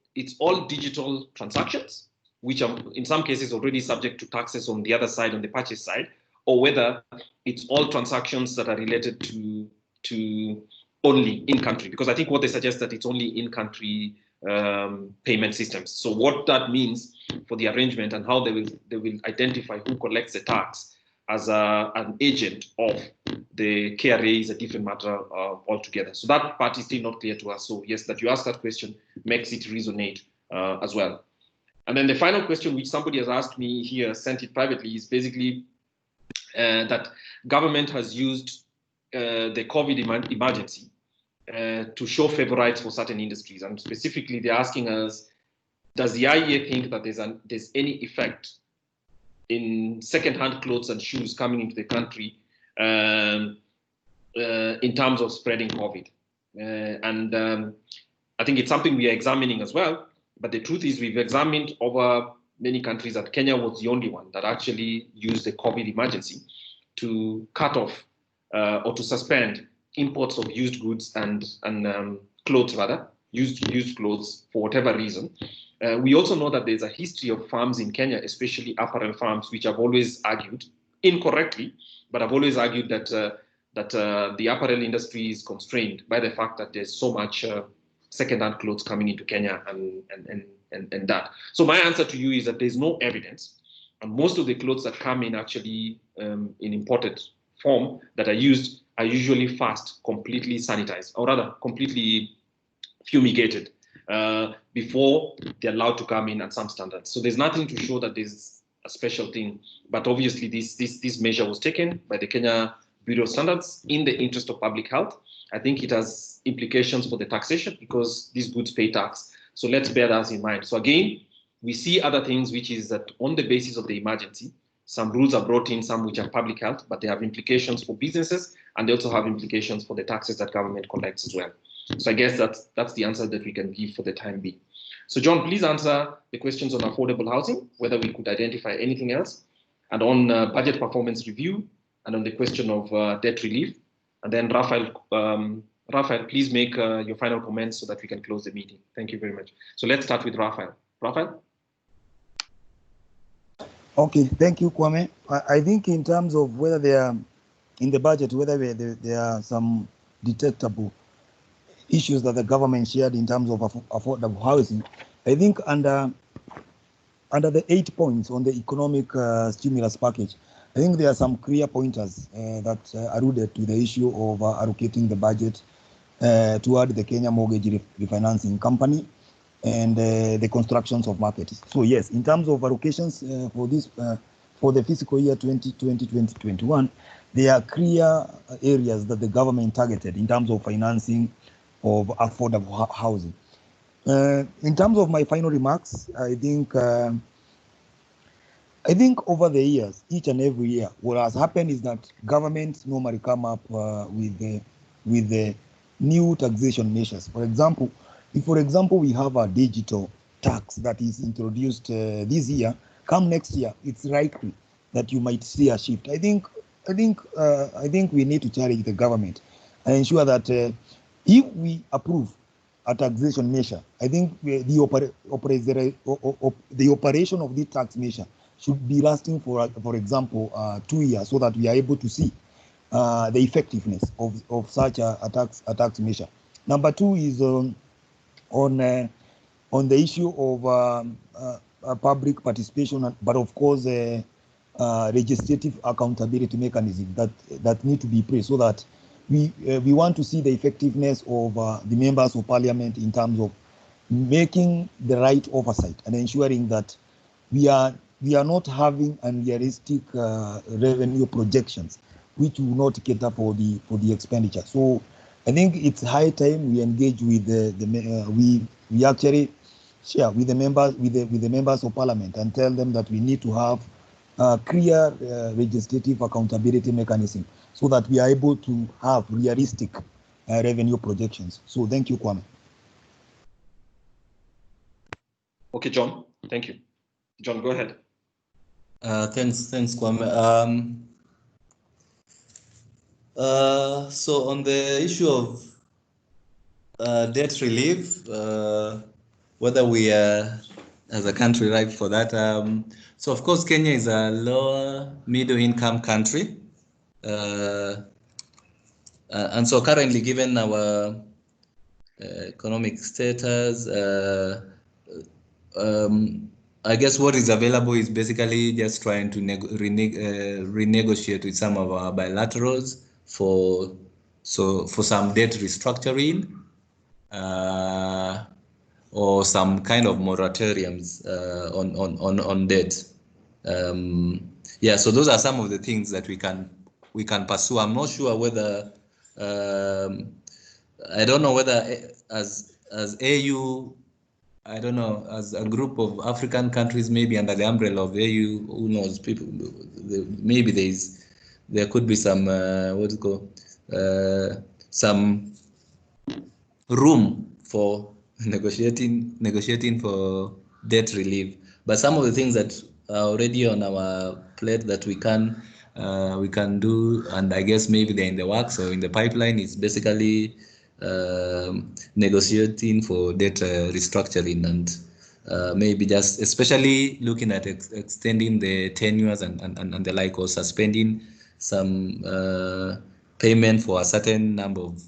digital transactions, which are in some cases already subject to taxes on the other side, on the purchase side, or whether it's all transactions that are related to only in-country, because I think what they suggest that it's only in-country payment systems. So what that means for the arrangement and how they will identify who collects the tax as an agent of the KRA is a different matter altogether. So that part is still not clear to us. So yes, that you ask that question makes it resonate as well. And then the final question, which somebody has asked me here, sent it privately, is basically that government has used the COVID emergency to show favorites for certain industries. And specifically, they're asking us, does the IEA think that there's any effect in second-hand clothes and shoes coming into the country in terms of spreading COVID? I think it's something we are examining as well. But the truth is, we've examined over many countries that Kenya was the only one that actually used the COVID emergency to cut off or to suspend imports of used goods and clothes, rather, used clothes for whatever reason. We also know that there's a history of farms in Kenya, especially apparel farms, which have always argued, incorrectly, but have always argued that the apparel industry is constrained by the fact that there's so much second-hand clothes coming into Kenya and that. So my answer to you is that there's no evidence, and most of the clothes that come in actually in imported form that are used are usually first completely sanitized, or rather completely fumigated before they're allowed to come in at some standards. So there's nothing to show that there's a special thing, but obviously this measure was taken by the Kenya Bureau of Standards in the interest of public health. I think it has implications for the taxation because these goods pay tax. So let's bear that in mind. So again, we see other things, which is that on the basis of the emergency, some rules are brought in, some which are public health, but they have implications for businesses, and they also have implications for the taxes that government collects as well. So I guess that's the answer that we can give for the time being. So John, please answer the questions on affordable housing, whether we could identify anything else. and on budget performance review, and on the question of debt relief. And then Rafael, please make your final comments so that we can close the meeting. Thank you very much. So let's start with Rafael. Rafael? Okay, thank you, Kwame. I think in terms of whether they are in the budget, whether there are some detectable issues that the government shared in terms of affordable housing, I think under the 8 points on the economic stimulus package, I think there are some clear pointers that alluded to the issue of allocating the budget toward the Kenya Mortgage Refinancing Company and the constructions of markets. So yes, in terms of allocations for this for the fiscal year 2020-2021, there are clear areas that the government targeted in terms of financing of affordable housing. In terms of my final remarks, I think over the years, each and every year, what has happened is that governments normally come up with the new taxation measures. For example, if we have a digital tax that is introduced this year, come next year, it's likely that you might see a shift. I think we need to challenge the government and ensure that if we approve a taxation measure, I think the operation of this tax measure should be lasting for example, 2 years, so that we are able to see the effectiveness of such a tax measure. Number two is on the issue of public participation, but of course, legislative accountability mechanism that need to be placed, so that we want to see the effectiveness of the members of parliament in terms of making the right oversight and ensuring that we are not having unrealistic revenue projections which will not cater for the expenditure. So I think it's high time we engage with we actually share with the members of parliament and tell them that we need to have clear legislative accountability mechanism so that we are able to have realistic revenue projections. So thank you, Kwame. Okay, John, thank you. John, go ahead. Thanks, Kwame. So on the issue of debt relief, whether we are as a country ripe for that. So of course, Kenya is a lower middle income country. And so currently, given our economic status, I guess what is available is basically just trying to renegotiate with some of our bilaterals for some debt restructuring or some kind of moratoriums on debt. Yeah, so those are some of the things that we can pursue. I'm not sure whether I don't know whether as AU, I don't know, as a group of African countries, maybe under the umbrella of AU, who knows, people, maybe there could be some some room for negotiating for debt relief. But some of the things that are already on our plate that we can do, and I guess maybe they're in the works or in the pipeline, is basically negotiating for debt restructuring and maybe just especially looking at extending the tenures and the like, or suspending some payment for a certain number of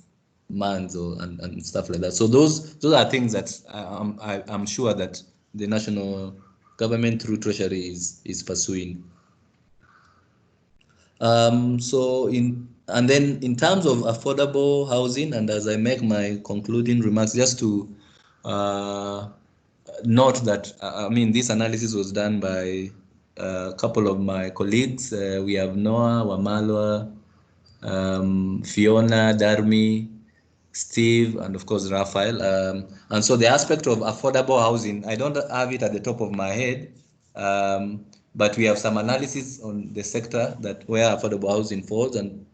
months and stuff like that. So those are things that I'm sure that the national government through Treasury is pursuing. And then in terms of affordable housing, and as I make my concluding remarks, just to note that I mean this analysis was done by a couple of my colleagues. We have Noah, Wamalwa, Fiona, Darmi, Steve, and of course Rafael. And so the aspect of affordable housing, I don't have it at the top of my head, but we have some analysis on the sector that where affordable housing falls. And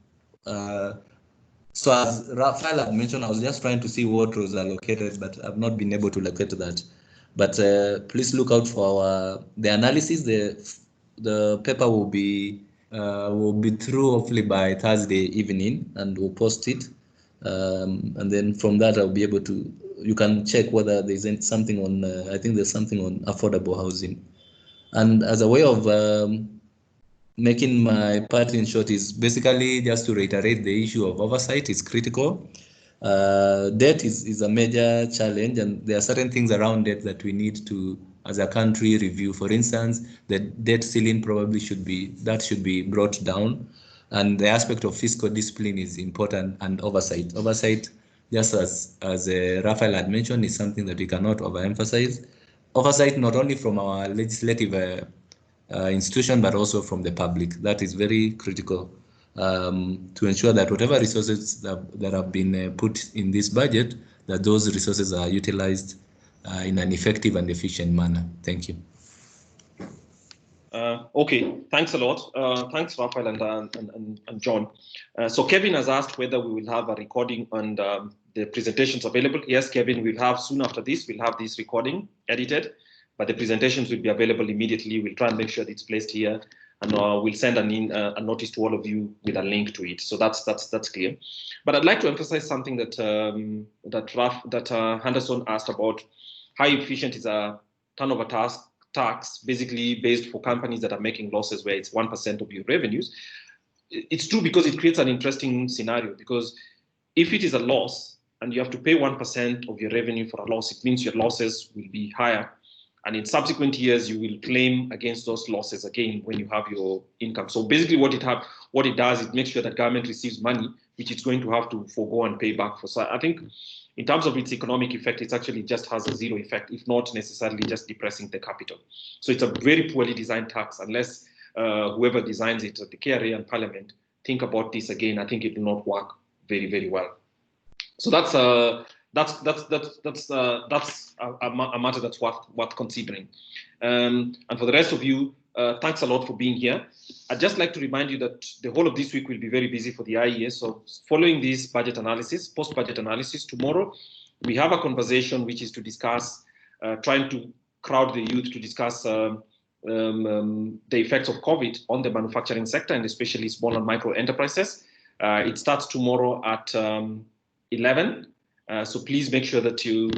so as Rafael had mentioned, I was just trying to see what was allocated, but I've not been able to locate that. But please look out for the analysis. the paper will be through hopefully by Thursday evening, and we'll post it. And then from that, I'll be able to. You can check whether there's something on. I think there's something on affordable housing, and as a way of making my part in short is basically just to reiterate the issue of oversight is critical. Debt is a major challenge, and there are certain things around debt that we need to, as a country, review. For instance, the debt ceiling probably should be brought down, and the aspect of fiscal discipline is important, and oversight. Oversight, just as Raffle had mentioned, is something that we cannot overemphasize. Oversight not only from our legislative institution, but also from the public. That is very critical to ensure that whatever resources that have been put in this budget, that those resources are utilized in an effective and efficient manner. Thank you. Okay, thanks a lot. Thanks, Raffle and John. So Kevin has asked whether we will have a recording and the presentations available. Yes, Kevin, we'll have soon after this, we'll have this recording edited, but the presentations will be available immediately. We'll try and make sure that it's placed here, and we'll send a notice to all of you with a link to it. So that's clear. But I'd like to emphasize something that Henderson asked about. How efficient is a turnover tax, basically based for companies that are making losses where it's 1% of your revenues? It's true, because it creates an interesting scenario, because if it is a loss and you have to pay 1% of your revenue for a loss, it means your losses will be higher. And in subsequent years, you will claim against those losses again when you have your income. So basically what it does, it makes sure that government receives money, which it's going to have to forego and pay back for. So I think in terms of its economic effect, it actually just has a zero effect, if not necessarily just depressing the capital. So it's a very poorly designed tax, unless whoever designs it, the KRA and Parliament, think about this again. I think it will not work very, very well. So that's a matter that's worth considering. And for the rest of you, thanks a lot for being here. I'd just like to remind you that the whole of this week will be very busy for the IEA. So following this budget analysis, post-budget analysis, tomorrow we have a conversation which is to discuss, trying to crowd the youth to discuss the effects of COVID on the manufacturing sector, and especially small and micro enterprises. It starts tomorrow at 11. So please make sure that you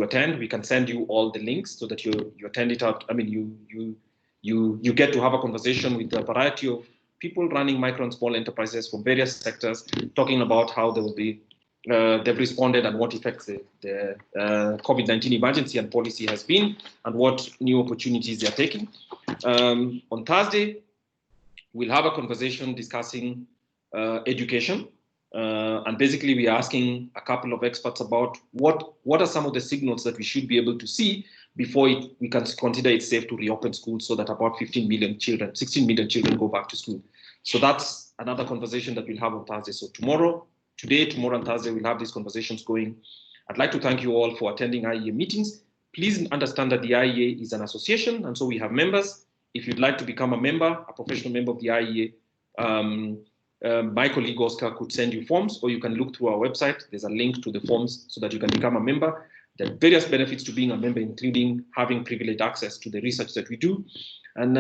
attend. We can send you all the links so that you attend it out. I mean, you get to have a conversation with a variety of people running micro and small enterprises from various sectors, talking about how they will be they've responded and what effects the COVID-19 emergency and policy has been, and what new opportunities they are taking. On Thursday, we'll have a conversation discussing education. And basically, we are asking a couple of experts about what are some of the signals that we should be able to see before we can consider it safe to reopen schools, so that about 16 million children go back to school. So that's another conversation that we'll have on Thursday. So tomorrow and Thursday, we'll have these conversations going. I'd like to thank you all for attending IEA meetings. Please understand that the IEA is an association, and so we have members. If you'd like to become a member, a professional member of the IEA, my colleague Oscar could send you forms, or you can look through our website. There's a link to the forms so that you can become a member. There are various benefits to being a member, including having privileged access to the research that we do, and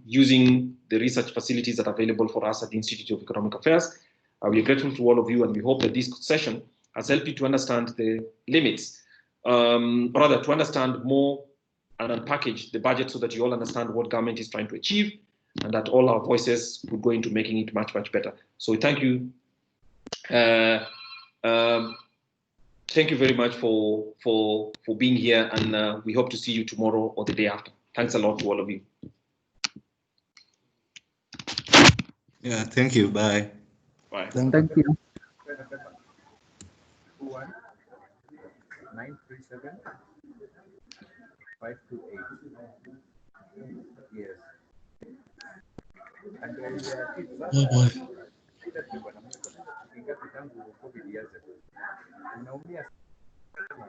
using the research facilities that are available for us at the Institute of Economic Affairs. We are grateful to all of you, and we hope that this session has helped you to understand the limits, rather to understand more and unpackage the budget, so that you all understand what government is trying to achieve, and that all our voices would go into making it much, much better. So thank you. Thank you very much for being here, and we hope to see you tomorrow or the day after. Thanks a lot to all of you. Yeah, thank you. Bye. Bye. Thank you. 937 528. Yes. And Oh boy. ingawa tangu COVID ianze, unaumia sana.